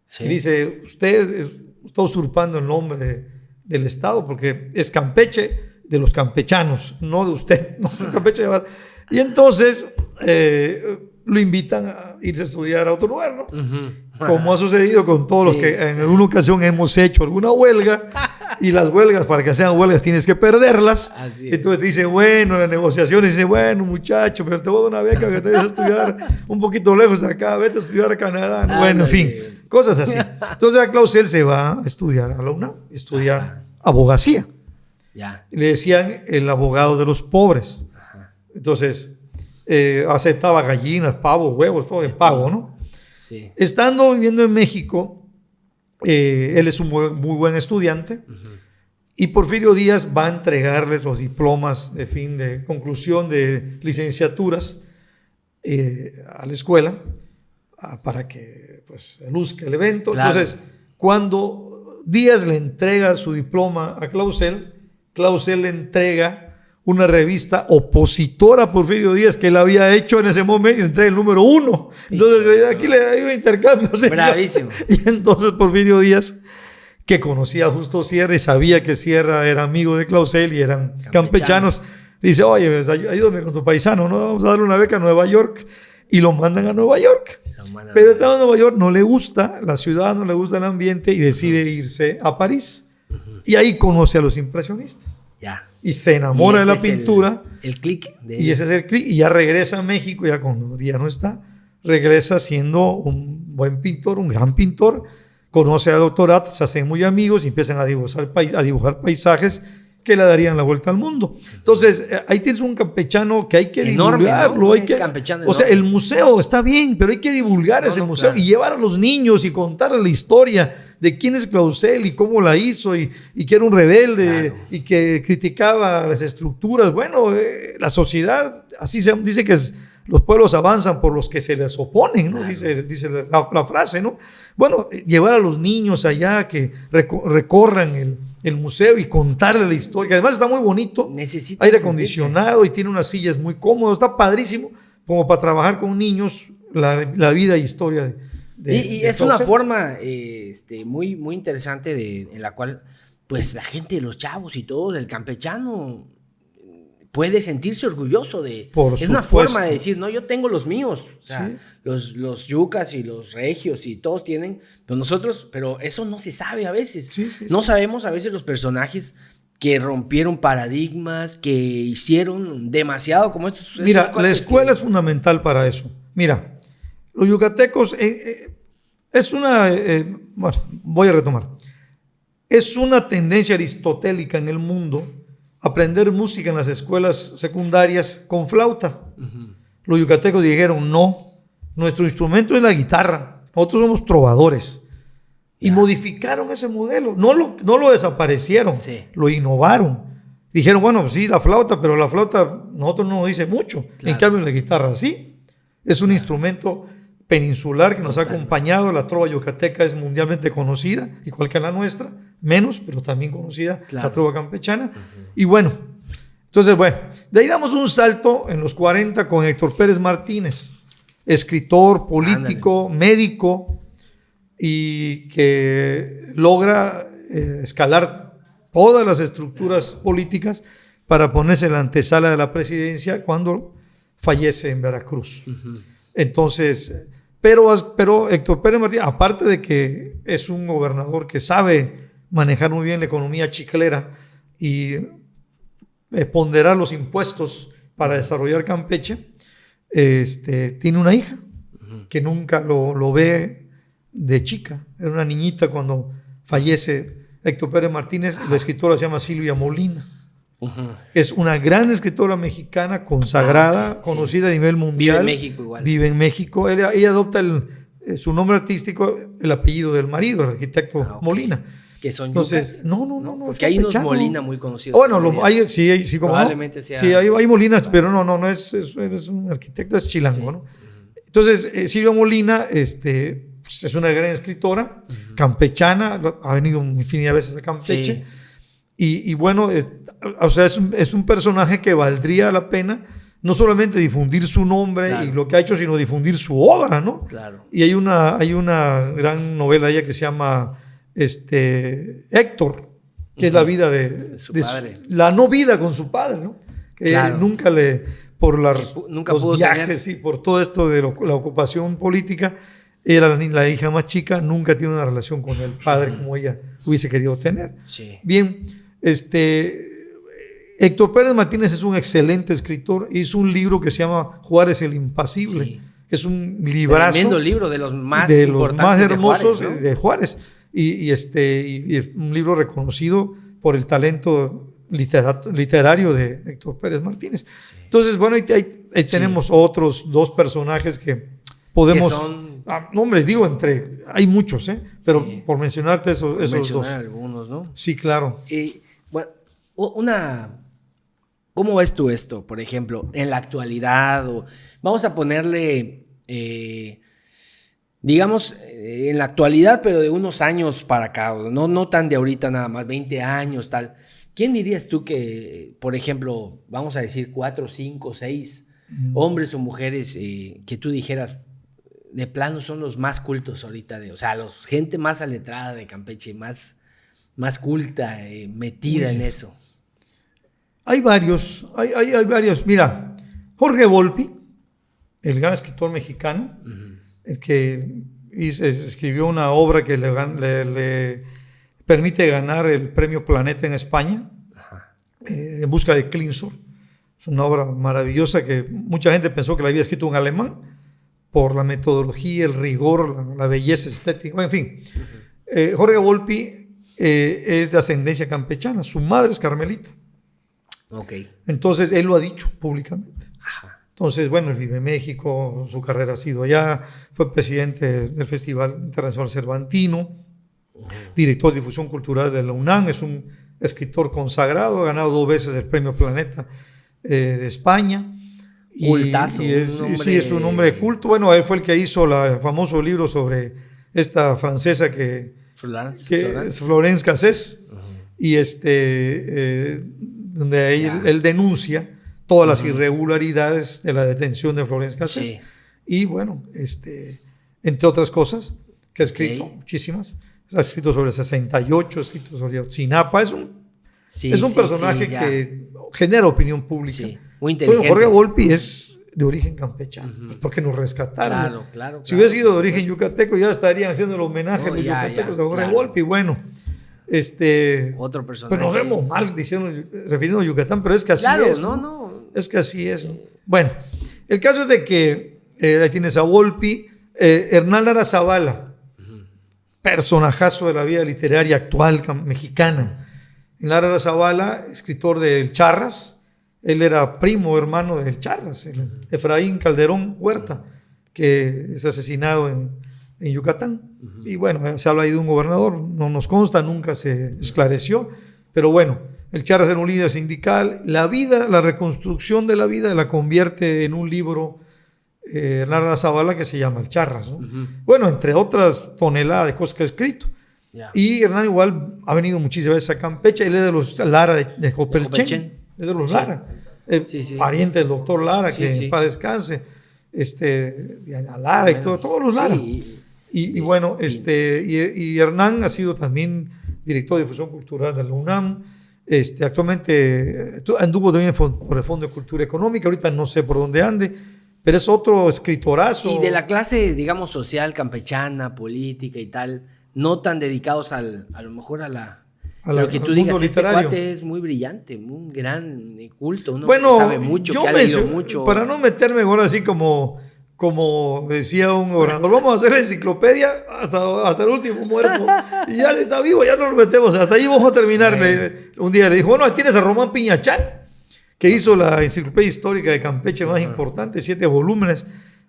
Sí. Y dice, usted está usurpando el nombre del Estado porque es Campeche de los campechanos, no de usted, no es Campeche de Baranda. Y entonces lo invitan a irse a estudiar a otro lugar, ¿no? Como ha sucedido con todos los que en alguna ocasión hemos hecho alguna huelga, y las huelgas, para que sean huelgas, tienes que perderlas. Entonces te dice, bueno, las negociaciones, dice, bueno, muchacho, pero te voy a dar una beca que te vayas a estudiar un poquito lejos de acá, vete a estudiar a Canadá. Bueno, en fin, cosas así. Entonces a Clausel se va a estudiar a la UNAM, estudia abogacía. Le decían el abogado de los pobres. Entonces aceptaba gallinas, pavos, huevos, todo en pago, ¿no? Sí. Estando viviendo en México, él es un muy buen estudiante, y Porfirio Díaz va a entregarles los diplomas de conclusión de licenciaturas a la escuela para que pues luzca el evento. Claro. Entonces, cuando Díaz le entrega su diploma a Clausel le entrega una revista opositora a Porfirio Díaz que él había hecho en ese momento, y entrega el número 1. Entonces aquí hay un intercambio. Bravísimo. Y entonces Porfirio Díaz, que conocía a Justo Sierra y sabía que Sierra era amigo de Clausel y eran campechanos, dice, oye, ayúdame con tu paisano, ¿no? Vamos a darle una beca a Nueva York. Y lo mandan a Nueva York. Pero estando en Nueva York no le gusta la ciudad, no le gusta el ambiente, y decide irse a París. Y ahí conoce a los impresionistas. Y se enamora de la pintura. El clic. Y ese es el clic. Y ya regresa a México, ya cuando ya no está, regresa siendo un buen pintor, un gran pintor. Conoce a Doctor At, se hacen muy amigos y empiezan a dibujar paisajes que le darían la vuelta al mundo. Entonces, ahí tienes un campechano que hay que enorme, divulgarlo. ¿no? Hay que, o sea, el museo está bien, pero hay que divulgar ese museo, claro, y llevar a los niños y contar la historia de quién es Clausel y cómo la hizo y que era un rebelde, claro, y que criticaba las estructuras. Bueno, la sociedad, así se dice que los pueblos avanzan por los que se les oponen, ¿no? Claro. Dice la frase, ¿no? Bueno, llevar a los niños allá que recorran el museo y contarle la historia, que además está muy bonito, necesita aire acondicionado y tiene unas sillas muy cómodas, está padrísimo como para trabajar con niños la vida y historia y es una forma muy, muy interesante en la cual pues la gente, los chavos y todos, el campechano puede sentirse orgulloso de... Es una forma de decir, no, yo tengo los míos, o sea, sí, los yucas y los regios y todos tienen, pero nosotros, pero eso no se sabe a veces. No sabemos a veces los personajes que rompieron paradigmas, que hicieron demasiado como estos. Mira, la escuela es fundamental para eso. Mira, los yucatecos es una... bueno, voy a retomar. Es una tendencia aristotélica en el mundo aprender música en las escuelas secundarias con flauta. Los yucatecos dijeron, no, nuestro instrumento es la guitarra, nosotros somos trovadores. Y modificaron ese modelo, no lo desaparecieron, lo innovaron. Dijeron, bueno, sí, la flauta, pero la flauta nosotros no nos dice mucho. Claro. En cambio, la guitarra sí. Es un instrumento peninsular que nos ha acompañado. La trova yucateca es mundialmente conocida, igual que la nuestra, menos, pero también conocida, la trova campechana. Y bueno, entonces, de ahí damos un salto en los 40 con Héctor Pérez Martínez, escritor, político, médico, y que logra escalar todas las estructuras políticas para ponerse en la antesala de la presidencia cuando fallece en Veracruz. Entonces, pero Héctor Pérez Martínez, aparte de que es un gobernador que sabe manejar muy bien la economía chiclera y ponderar los impuestos para desarrollar Campeche, tiene una hija que nunca lo ve de chica. Era una niñita cuando fallece Héctor Pérez Martínez. La escritora se llama Silvia Molina. Es una gran escritora mexicana consagrada, conocida a nivel mundial. Vive en México igual. Vive en México. Ella adopta su nombre artístico, el apellido del marido, el arquitecto Molina. Que son Entonces, yucas. No. Porque hay unos Molina muy conocidos. Bueno, sí, como probablemente sea. Sí, hay Molinas, pero no es un arquitecto, es chilango, ¿no? Entonces, Silvia Molina, pues es una gran escritora, campechana, ha venido infinidad de veces a Campeche. Y bueno, o sea, es un personaje que valdría la pena no solamente difundir su nombre y lo que ha hecho, sino difundir su obra, ¿no? Claro. Y hay una gran novela de ella que se llama Héctor, que es la vida de su padre. La no vida con su padre, ¿no? Que nunca por los viajes y por todo esto de la ocupación política, era la hija más chica, nunca tiene una relación con el padre como ella hubiese querido tener. Bien, Héctor Pérez Martínez es un excelente escritor. Hizo un libro que se llama Juárez el Impasible, que es un librazo. Tremendo libro, de los más hermosos de Juárez, ¿no? Y un libro reconocido por el talento literario de Héctor Pérez Martínez. Entonces, bueno, ahí tenemos otros dos personajes que podemos... hay muchos, pero por mencionarte esos dos. Algunos, ¿no? Sí, claro. Bueno, ¿cómo ves tú esto, por ejemplo, en la actualidad? Vamos a ponerle, digamos, en la actualidad, pero de unos años para acá, no tan de ahorita nada más, 20 años, tal. ¿Quién dirías tú que, por ejemplo, vamos a decir 4, 5, 6 hombres o mujeres que tú dijeras, de plano son los más cultos ahorita, gente más aletrada de Campeche, más culta, metida en eso? Hay varios. Mira, Jorge Volpi, el gran escritor mexicano, el que escribió una obra que le permite ganar el premio Planeta en España, En busca de Klingsor. Es una obra maravillosa que mucha gente pensó que la había escrito un alemán por la metodología, el rigor, la belleza estética, en fin. Jorge Volpi es de ascendencia campechana. Su madre es carmelita. Ok. Entonces, él lo ha dicho públicamente. Ajá. Entonces, bueno, él vive en México, su carrera ha sido allá, fue presidente del Festival Internacional Cervantino, director de difusión cultural de la UNAM, es un escritor consagrado, ha ganado 2 veces el Premio Planeta de España. Cultazo. Sí, es un hombre de culto. Bueno, él fue el que hizo el famoso libro sobre esta francesa que es Florence Cassés, y donde él denuncia todas las irregularidades de la detención de Florence Cassés. Sí. Y bueno, entre otras cosas, que ha escrito muchísimas. Ha escrito sobre el 68, ha escrito sobre Otzinapa. Es un personaje que genera opinión pública. Sí. Muy inteligente. Jorge Volpi es de origen campechano, pues porque nos rescataron. Claro. Si hubiera sido de origen yucateco, ya estarían haciendo el homenaje a los yucatecos de Jorge Volpi. Bueno, otro personaje. Pero nos vemos mal refiriendo a Yucatán, pero es que así es. No. Es que así es. Bueno, el caso es de que ahí tienes a Volpi, Hernán Lara Zavala, personajazo de la vida literaria actual mexicana. Lara Zavala, escritor del Charras. Él era primo hermano del Charras, Efraín Calderón Huerta, que es asesinado en Yucatán. Y bueno, se habla ahí de un gobernador, no nos consta, nunca se esclareció, pero bueno, el Charras era un líder sindical. La reconstrucción de la vida la convierte en un libro, Lara Zavala, que se llama El Charras, ¿no? Bueno, entre otras toneladas de cosas que ha escrito. Y Hernán igual ha venido muchísimas veces a Campeche. Él es de los Lara de Jopelchen. Es de los Lara, pariente del doctor Lara, que en paz descanse, Diana Lara y todos los Lara. Y bueno, y Hernán ha sido también director de difusión cultural de la UNAM. Actualmente anduvo también por el Fondo de Cultura Económica, ahorita no sé por dónde ande, pero es otro escritorazo. Y de la clase, digamos, social, campechana, política y tal, no tan dedicados a lo mejor a lo que tú digas, cuate es muy brillante, muy gran, culto, uno que sabe mucho, que ha leído mucho. Para no meterme ahora así como decía un gobernador, vamos a hacer la enciclopedia hasta el último muerto, y ya si está vivo, ya no lo metemos, hasta ahí vamos a terminar. Un día le dijo, bueno, tienes a Román Piñachán, que hizo la enciclopedia histórica de Campeche más importante, 7 volúmenes.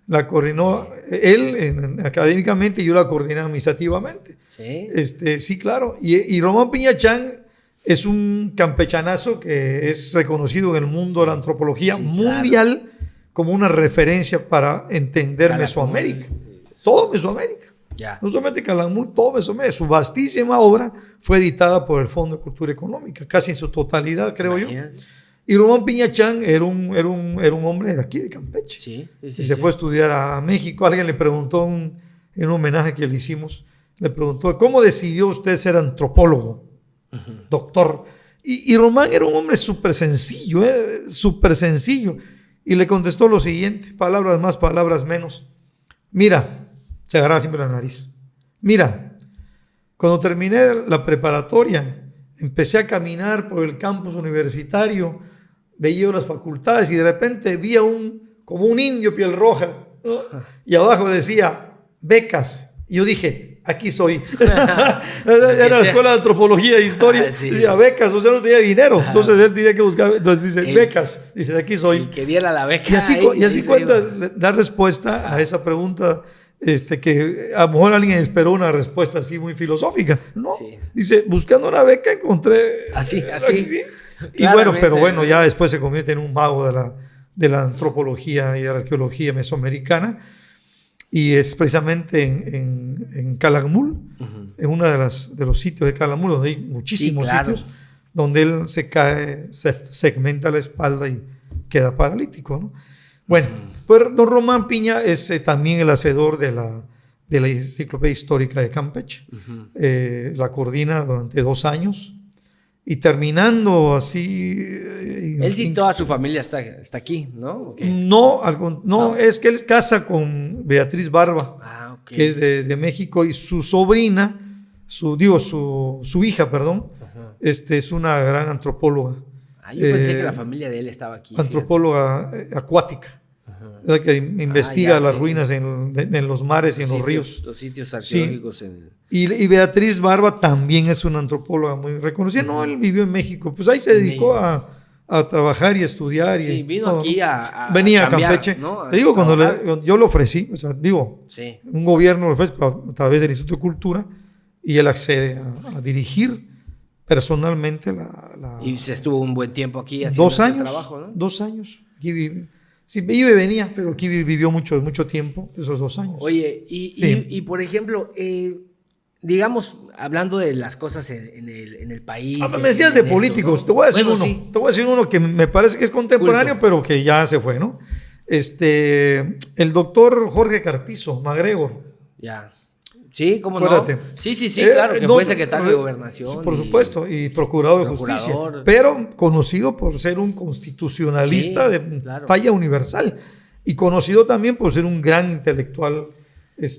La coordinó él académicamente y yo la coordiné administrativamente. Sí, claro. Y Román Piñachán es un campechanazo que es reconocido en el mundo de la antropología mundial como una referencia para entender Mesoamérica. Todo Mesoamérica. No solamente Calakmul, todo Mesoamérica. Su vastísima obra fue editada por el Fondo de Cultura Económica, casi en su totalidad, creo yo. Y Román Piñachán era un hombre de aquí, de Campeche. Y se fue a estudiar a México. Alguien le preguntó en un homenaje que le hicimos, le preguntó, ¿cómo decidió usted ser antropólogo, doctor? Y Román era un hombre súper sencillo, súper sencillo. Y le contestó lo siguiente, palabras más, palabras menos. Mira, se agarraba siempre la nariz. Mira, cuando terminé la preparatoria, empecé a caminar por el campus universitario, veía las facultades y de repente vi como un indio piel roja, ¿no? Y abajo decía becas. Y yo dije, aquí soy. Era la escuela de antropología e historia. Decía becas, o sea, no tenía dinero. Entonces él tenía que buscar. Entonces dice becas. Dice, aquí soy. Y que diera la beca. Y así cuenta, da respuesta a esa pregunta. Que a lo mejor alguien esperó una respuesta así muy filosófica, ¿no? Dice, buscando una beca encontré... Así. Y bueno, pero bueno, ya después se convierte en un mago de la antropología y de la arqueología mesoamericana, y es precisamente en Calakmul, en uno de los sitios de Calakmul, donde hay muchísimos sitios, donde él se cae, se segmenta la espalda y queda paralítico, ¿no? Bueno, pues don Román Piña es también el hacedor de la enciclopedia histórica de Campeche. La coordina durante 2 años y terminando así... Él sí, toda su familia está aquí, ¿no? No, es que él casa con Beatriz Barba, que es de México, y su sobrina, su hija, perdón, es una gran antropóloga. Yo pensé que la familia de él estaba aquí. Antropóloga acuática. ¿verdad? Que investiga ya, las sí, ruinas sí. en los mares y en los ríos. Los sitios arqueológicos. Y Beatriz Barba también es una antropóloga muy reconocida. No, él vivió en México. Pues ahí se dedicó a trabajar y a estudiar. Sí, vino todo, aquí ¿no? a Venía chambear, a Campeche. ¿no? Te digo, cuando yo lo ofrecí, o sea, digo, Sí. un gobierno lo ofrece a través del Instituto de Cultura y él accede a dirigir personalmente Y se estuvo un buen tiempo aquí haciendo 2 ese años, trabajo, ¿no? 2 años. Aquí vive. Sí, iba y venía, pero aquí vivió mucho tiempo, esos 2 años. Oye, Sí. y por ejemplo, digamos, hablando de las cosas en el país. Me decías de esto, políticos, ¿no? te voy a decir Bueno, uno. sí. Te voy a decir uno que me parece que es contemporáneo, Culto. pero que ya se fue, ¿no? El doctor Jorge Carpizo, MacGregor. Ya. Sí, ¿cómo Acuérdate. no? Sí, claro, que fue secretario de Gobernación. Por supuesto, y procurador de justicia. Pero conocido por ser un constitucionalista Sí, de claro. talla universal. Y conocido también por ser un gran intelectual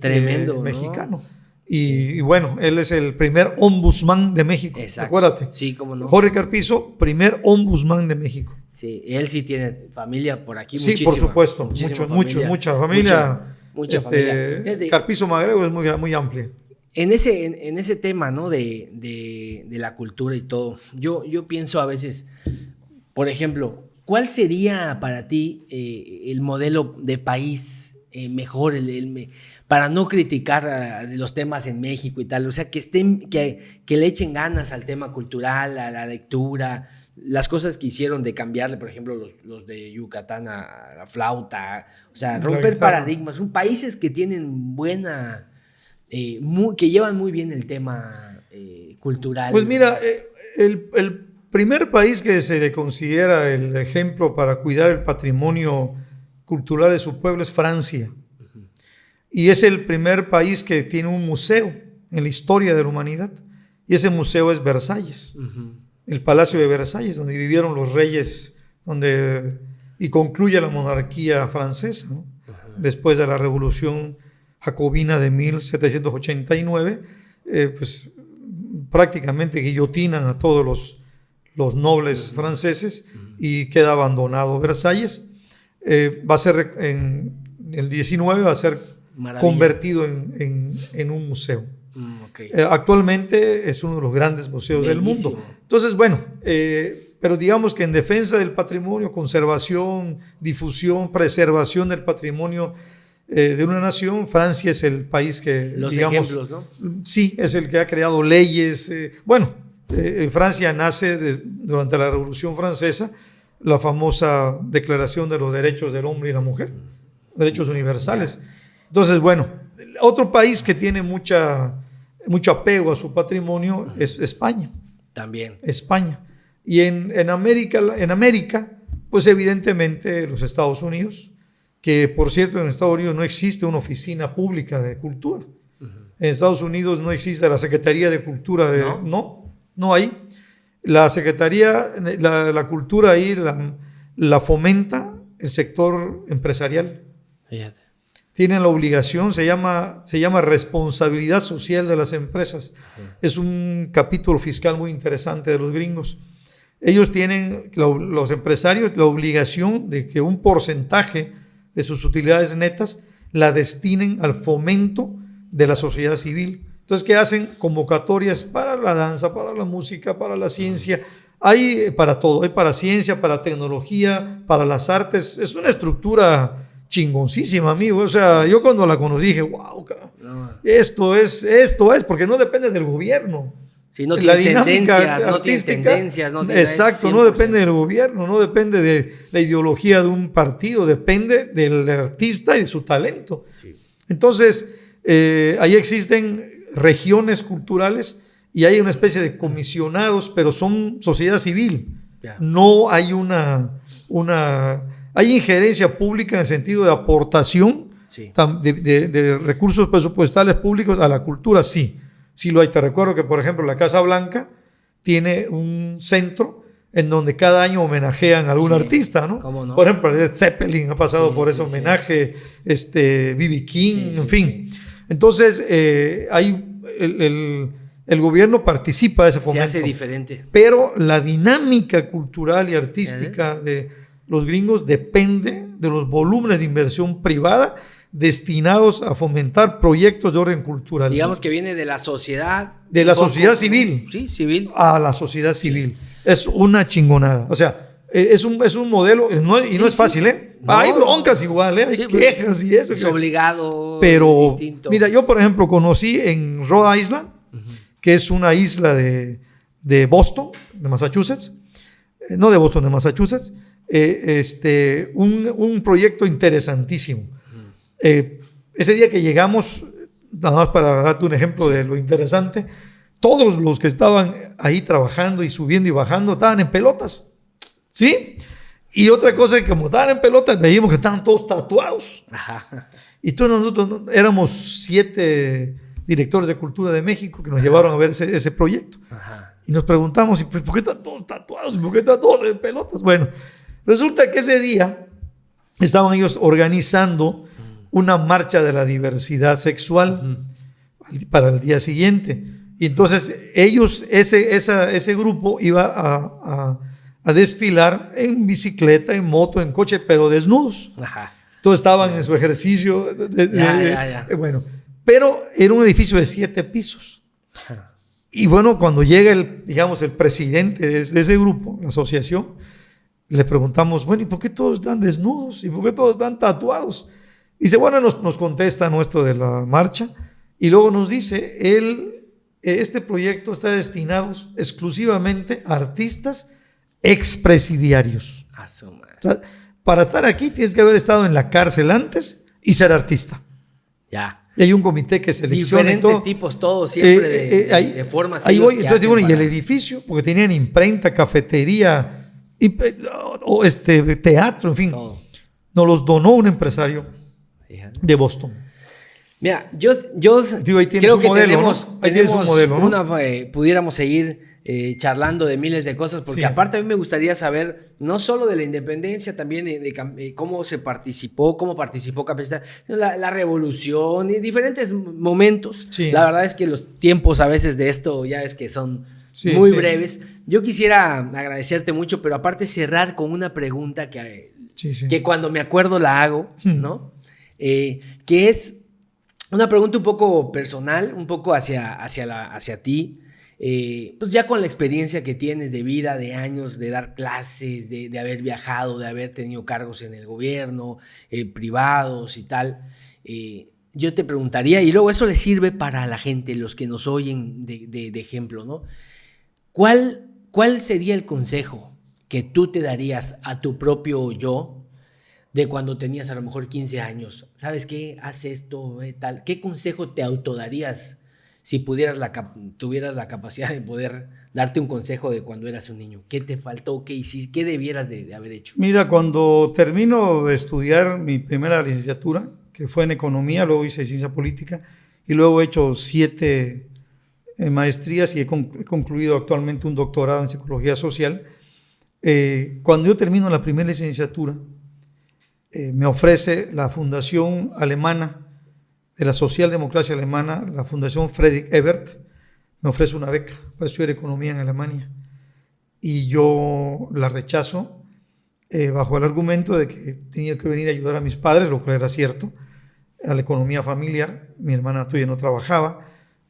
Tremendo, ¿no? mexicano. Y bueno, él es el primer ombudsman de México. Exacto. Acuérdate. Sí, cómo no. Jorge Carpizo, primer ombudsman de México. Sí, él sí tiene familia por aquí. Sí, muchísima, por supuesto. muchísima Mucha familia. Mucha familia. Fíjate, Carpizo MacGregor es muy amplia. en ese tema, ¿no? De la cultura y todo, yo pienso a veces, por ejemplo, ¿cuál sería para ti el modelo de país mejor para no criticar de los temas en México y tal? O sea, que le echen ganas al tema cultural, a la lectura, las cosas que hicieron de cambiarle, por ejemplo, los de Yucatán a la flauta, o sea, romper paradigmas. Son países que tienen buena... que llevan muy bien el tema cultural. Pues mira, el primer país que se le considera el ejemplo para cuidar el patrimonio cultural de su pueblo es Francia. Y es el primer país que tiene un museo en la historia de la humanidad. Y ese museo es Versalles, el Palacio de Versalles, donde vivieron los reyes, y concluye la monarquía francesa, ¿no? Después de la Revolución Jacobina de 1789, pues prácticamente guillotinan a todos los nobles franceses y queda abandonado Versalles. Va a ser en el 19 va a ser convertido en un museo. Okay. Actualmente es uno de los grandes museos del mundo. Entonces, bueno, pero digamos que en defensa del patrimonio, conservación, difusión, preservación del patrimonio de una nación, Francia es el país que, los digamos, ejemplos, ¿no? Sí, es el que ha creado leyes. Francia nace durante la Revolución Francesa, la famosa Declaración de los Derechos del Hombre y la Mujer, derechos universales. Entonces, bueno, otro país que tiene mucho apego a su patrimonio es España. También. España. Y en América, pues evidentemente los Estados Unidos, que por cierto en Estados Unidos no existe una oficina pública de cultura. En Estados Unidos no existe la Secretaría de Cultura. No hay. La Secretaría, la cultura ahí la fomenta el sector empresarial. Fíjate. Tienen la obligación, se llama responsabilidad social de las empresas. Es un capítulo fiscal muy interesante de los gringos. Ellos tienen, los empresarios, la obligación de que un porcentaje de sus utilidades netas la destinen al fomento de la sociedad civil. Entonces, ¿qué hacen? Convocatorias para la danza, para la música, para la ciencia. Hay para todo, hay para ciencia, para tecnología, para las artes. Es una estructura chingoncísima, amigo. O sea, yo cuando la conocí dije, wow, esto es, porque no depende del gobierno. Si no tiene tendencias, no tiene exacto, no depende del gobierno, no depende de la ideología de un partido, depende del artista y de su talento. Sí. Entonces, ahí existen regiones culturales y hay una especie de comisionados, pero son sociedad civil. Yeah. No hay hay injerencia pública en el sentido de aportación de recursos presupuestales públicos a la cultura, sí lo hay. Te recuerdo que, por ejemplo, la Casa Blanca tiene un centro en donde cada año homenajean a algún artista, ¿no? ¿Cómo no? Por ejemplo, Led Zeppelin ha pasado por ese homenaje, B.B. King, en fin. Entonces, el gobierno participa de ese fomento. Se hace diferente. Pero la dinámica cultural y artística de los gringos depende de los volúmenes de inversión privada destinados a fomentar proyectos de orden cultural. Digamos que viene de la sociedad. De la sociedad civil. Sí, civil. A la sociedad civil. Sí. Es una chingonada. O sea, es un modelo, no es fácil, ¿eh? No, hay broncas igual, ¿eh? Hay quejas y eso. Es obligado. Pero, es distinto. Mira, yo por ejemplo conocí en Rhode Island, que es una isla de Boston, de Massachusetts, no de Boston, de Massachusetts, un proyecto interesantísimo. Ese día que llegamos, nada más para darte un ejemplo de lo interesante, todos los que estaban ahí trabajando y subiendo y bajando estaban en pelotas, ¿sí? Y otra cosa es que como estaban en pelotas, veíamos que estaban todos tatuados. Ajá. Y todos nosotros éramos 7 directores de cultura de México que nos llevaron a ver ese proyecto. Ajá. Y nos preguntamos, pues, ¿por qué están todos tatuados? ¿Por qué están todos en pelotas? Bueno, resulta que ese día estaban ellos organizando una marcha de la diversidad sexual para el día siguiente. Y entonces ellos, ese grupo iba a desfilar en bicicleta, en moto, en coche, pero desnudos. Ajá. Todos estaban en su ejercicio. Bueno, pero era un edificio de 7 pisos. Ajá. Y bueno, cuando llega el presidente de ese grupo, la asociación, le preguntamos, bueno, ¿y por qué todos están desnudos? ¿Y por qué todos están tatuados? Dice, bueno, nos contesta nuestro de la marcha y luego nos dice, este proyecto está destinado exclusivamente a artistas expresidiarios. O sea, para estar aquí tienes que haber estado en la cárcel antes y ser artista. Ya. Y hay un comité que selecciona diferentes tipos, todos siempre de formas. Ahí voy, entonces bueno, y el edificio, porque tenían imprenta, cafetería, teatro, en fin. Todo. Nos los donó un empresario de Boston. Mira, yo creo que tenemos un modelo, ¿no? Pudiéramos seguir charlando de miles de cosas, porque aparte a mí me gustaría saber no solo de la independencia, también de cómo participó Campeche, la revolución y diferentes momentos. Sí. La verdad es que los tiempos a veces de esto ya es que son muy breves. Yo quisiera agradecerte mucho, pero aparte cerrar con una pregunta que cuando me acuerdo la hago, ¿no? Que es una pregunta un poco personal, un poco hacia ti, pues ya con la experiencia que tienes de vida, de años, de dar clases, de haber viajado, de haber tenido cargos en el gobierno, privados y tal, yo te preguntaría, y luego eso le sirve para la gente, los que nos oyen de ejemplo, ¿no? ¿Cuál sería el consejo que tú te darías a tu propio yo de cuando tenías a lo mejor 15 años? ¿Sabes qué? Haz esto, tal. ¿Qué consejo te autodarías si tuvieras la capacidad de poder darte un consejo de cuando eras un niño? ¿Qué te faltó? ¿Qué hiciste? ¿Qué debieras de haber hecho? Mira, cuando termino de estudiar mi primera licenciatura, que fue en economía, luego hice ciencia política y luego he hecho 7 maestrías y he concluido actualmente un doctorado en psicología social. Cuando yo termino la primera licenciatura, me ofrece la fundación alemana, de la socialdemocracia alemana, la fundación Friedrich Ebert, me ofrece una beca para estudiar economía en Alemania. Y yo la rechazo bajo el argumento de que tenía que venir a ayudar a mis padres, lo cual era cierto, a la economía familiar. Mi hermana todavía no trabajaba,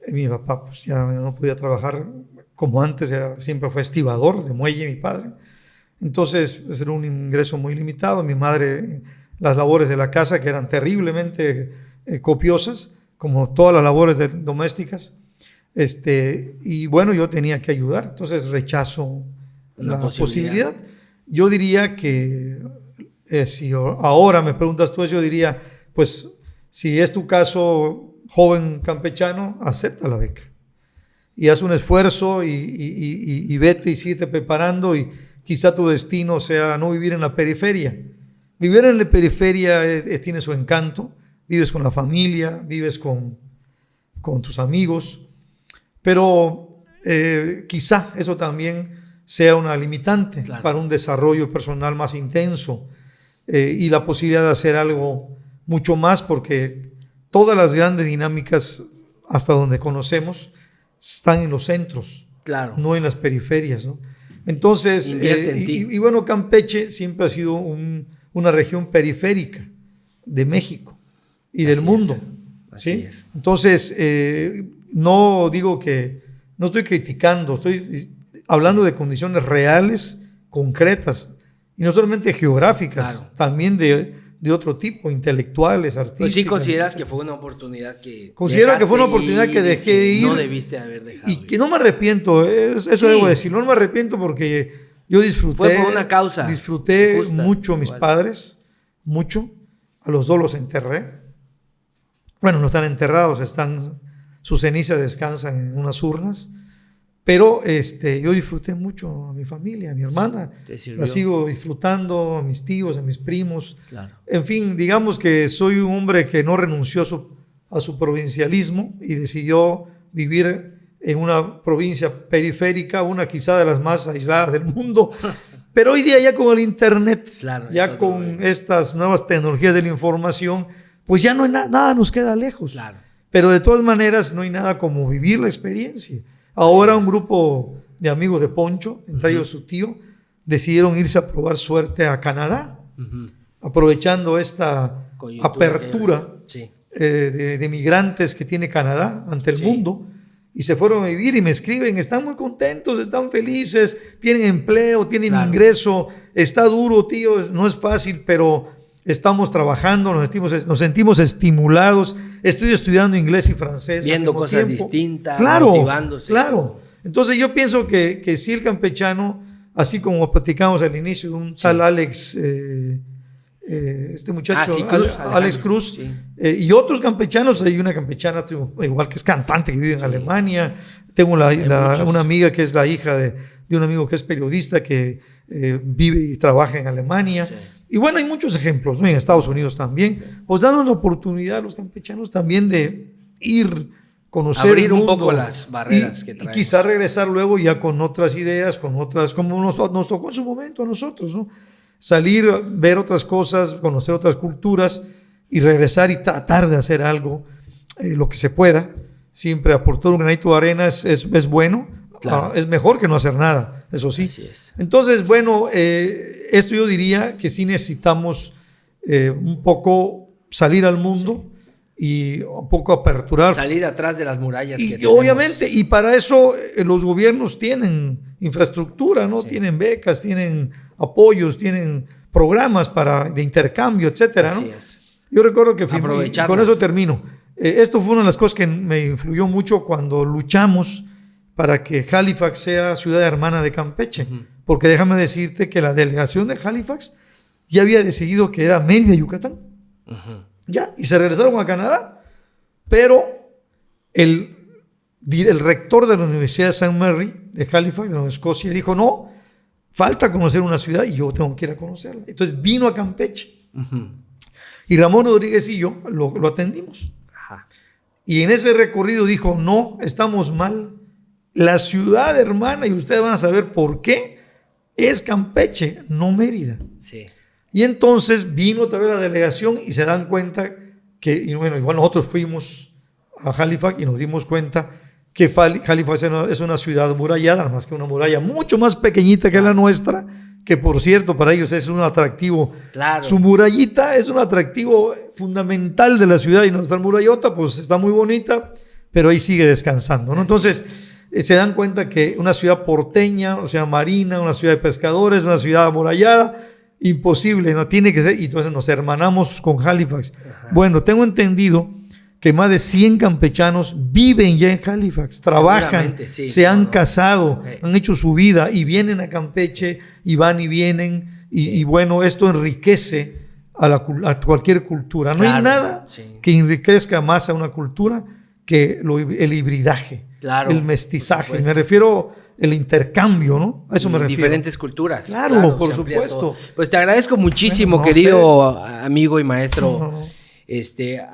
mi papá pues ya no podía trabajar como antes, siempre fue estibador de muelle mi padre. Entonces, pues, era un ingreso muy limitado. Mi madre, las labores de la casa, que eran terriblemente copiosas, como todas las labores domésticas. Y bueno, yo tenía que ayudar. Entonces, rechazo la posibilidad. Yo diría que, si ahora me preguntas tú eso, yo diría, pues, si es tu caso, joven campechano, acepta la beca. Y haz un esfuerzo y vete y síguete preparando y quizá tu destino sea no vivir en la periferia. Vivir en la periferia tiene su encanto. Vives con la familia, vives con tus amigos. Pero quizá eso también sea una limitante para un desarrollo personal más intenso y la posibilidad de hacer algo mucho más, porque todas las grandes dinámicas, hasta donde conocemos, están en los centros, no en las periferias, ¿no? Entonces, y bueno, Campeche siempre ha sido un una región periférica de México y del mundo. Así ¿sí? es. Entonces, no digo que, no estoy criticando, estoy hablando de condiciones reales, concretas, y no solamente geográficas, también de otro tipo, intelectuales, artísticas. Pues sí consideras que fue una oportunidad que considero que fue una oportunidad que dejé de ir. No debiste haber dejado. Y que no me arrepiento, eso debo decir, no me arrepiento porque yo disfruté. Fue por una causa. Disfruté justa, mucho a mis padres, mucho. A los dos los enterré. Bueno, no están enterrados, sus cenizas descansan en unas urnas. Pero yo disfruté mucho a mi familia, a mi hermana. La sigo disfrutando, a mis tíos, a mis primos. Claro. En fin, digamos que soy un hombre que no renunció a su provincialismo y decidió vivir en una provincia periférica, una quizá de las más aisladas del mundo. Pero hoy día ya con el internet, ya con estas nuevas tecnologías de la información, pues ya no hay nada nos queda lejos. Claro. Pero de todas maneras no hay nada como vivir la experiencia. Ahora un grupo de amigos de Poncho, entre ellos su tío, decidieron irse a probar suerte a Canadá, aprovechando esta apertura de migrantes que tiene Canadá ante el mundo, y se fueron a vivir y me escriben, están muy contentos, están felices, tienen empleo, tienen ingreso, está duro, tío, no es fácil, pero estamos trabajando, nos sentimos estimulados. Estoy estudiando inglés y francés. Viendo cosas distintas, claro, motivándose. Claro. Entonces yo pienso que si el campechano, así como platicamos al inicio de un tal Alex, este muchacho, Alex Cruz, y otros campechanos, hay una campechana igual que es cantante que vive en Alemania. Tengo una amiga que es la hija de un amigo que es periodista que vive y trabaja en Alemania. Sí. Y bueno, hay muchos ejemplos, ¿no? En Estados Unidos también. Pues dando la oportunidad a los campechanos también de ir, conocer abrir el mundo, un poco las barreras que traemos. Y quizá regresar luego ya con otras ideas, con otras, como nos tocó en su momento a nosotros, ¿no? Salir, ver otras cosas, conocer otras culturas y regresar y tratar de hacer algo, lo que se pueda. Siempre aportar un granito de arena es bueno. Claro. Es mejor que no hacer nada, eso sí. Así es. Entonces, bueno, esto yo diría que sí necesitamos un poco salir al mundo y un poco aperturar. Salir atrás de las murallas que tenemos. Obviamente, y para eso los gobiernos tienen infraestructura, ¿no? Sí. Tienen becas, tienen apoyos, tienen programas de intercambio, etcétera, ¿no? Así es. Yo recuerdo que con eso termino. Esto fue una de las cosas que me influyó mucho cuando luchamos para que Halifax sea ciudad hermana de Campeche. Porque déjame decirte que la delegación de Halifax ya había decidido que era Mérida, Yucatán. Ya, y se regresaron a Canadá. Pero el rector de la Universidad de St. Mary de Halifax, de Nueva Escocia, dijo, no, falta conocer una ciudad y yo tengo que ir a conocerla. Entonces vino a Campeche. Y Ramón Rodríguez y yo lo atendimos. Y en ese recorrido dijo, no, estamos mal. La ciudad hermana, y ustedes van a saber por qué, es Campeche, no Mérida. Sí. Y entonces vino otra vez la delegación y se dan cuenta que, y bueno, igual nosotros fuimos a Halifax y nos dimos cuenta que Halifax es una ciudad murallada, más que una muralla mucho más pequeñita que la nuestra, que por cierto para ellos es un atractivo. Claro. Su murallita es un atractivo fundamental de la ciudad y nuestra murallota pues está muy bonita, pero ahí sigue descansando, ¿no? Entonces se dan cuenta que una ciudad porteña, una ciudad marina, una ciudad de pescadores, una ciudad amurallada, imposible, no tiene que ser, y entonces nos hermanamos con Halifax. Bueno, tengo entendido que más de 100 campechanos viven ya en Halifax, trabajan, se han casado, han hecho su vida y vienen a Campeche y van y vienen y bueno, esto enriquece a cualquier cultura. No hay nada que enriquezca más a una cultura que el hibridaje. Claro, el mestizaje, me refiero el intercambio, ¿no? A eso me refiero. Diferentes culturas. Claro, por supuesto. Todo. Pues te agradezco muchísimo, querido amigo y maestro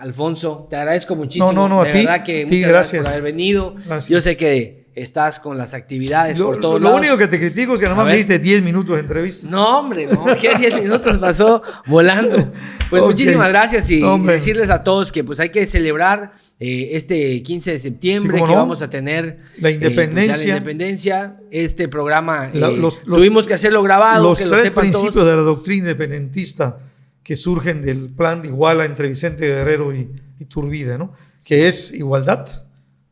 Alfonso. Te agradezco muchísimo. De verdad que muchas gracias por haber venido. Gracias. Yo sé que estás con las actividades por todos Lo lados. único que te critico es que nada más me diste 10 minutos de entrevista. No, hombre, no, que 10 minutos pasó volando. Pues Ok. muchísimas gracias y No, hombre. decirles a todos que pues hay que celebrar este 15 de septiembre Sí, ¿cómo que no? vamos a tener La pues, ya independencia. la independencia. Este programa Los tuvimos que hacerlo grabado, Los que lo tres sepan principios todos. de la doctrina independentista que surgen del plan de Iguala entre Vicente Guerrero y Iturbide, ¿no? Que es igualdad,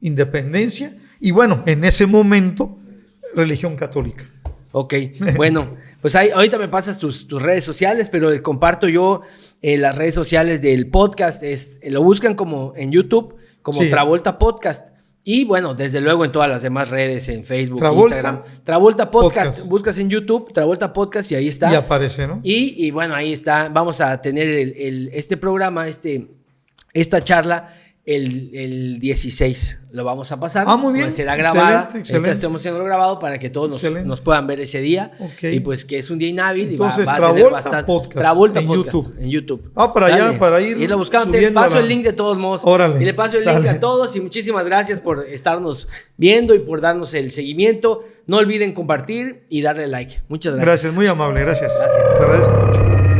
independencia y bueno, en ese momento, religión católica. Ok, bueno, pues ahorita me pasas tus redes sociales, pero comparto yo las redes sociales del podcast. Lo buscan como en YouTube, como Sí. Travolta Podcast. Y bueno, desde luego en todas las demás redes, en Facebook, Travolta Instagram. Travolta Podcast. Podcast. Buscas en YouTube, Travolta Podcast y ahí está. Y aparece, ¿no? Y bueno, ahí está. Vamos a tener este programa, esta charla, el 16. Lo vamos a pasar. Ah, muy bien. Será grabada. Excelente. Estamos haciendo grabado para que todos Excelente. nos puedan ver ese día. Ok. Y pues que es un día inhábil. Entonces, y va a tener Travolta bastante. Podcast Travolta en Podcast YouTube. en YouTube. Para allá, Sale. para ir Irlo buscando. Te subiendo paso a la- el link de todos modos. Órale, Y le paso el sale. link a todos. Y muchísimas gracias por estarnos viendo y por darnos el seguimiento. No olviden compartir y darle like. Muchas gracias. Gracias, muy amable, gracias. Gracias. Te agradezco mucho.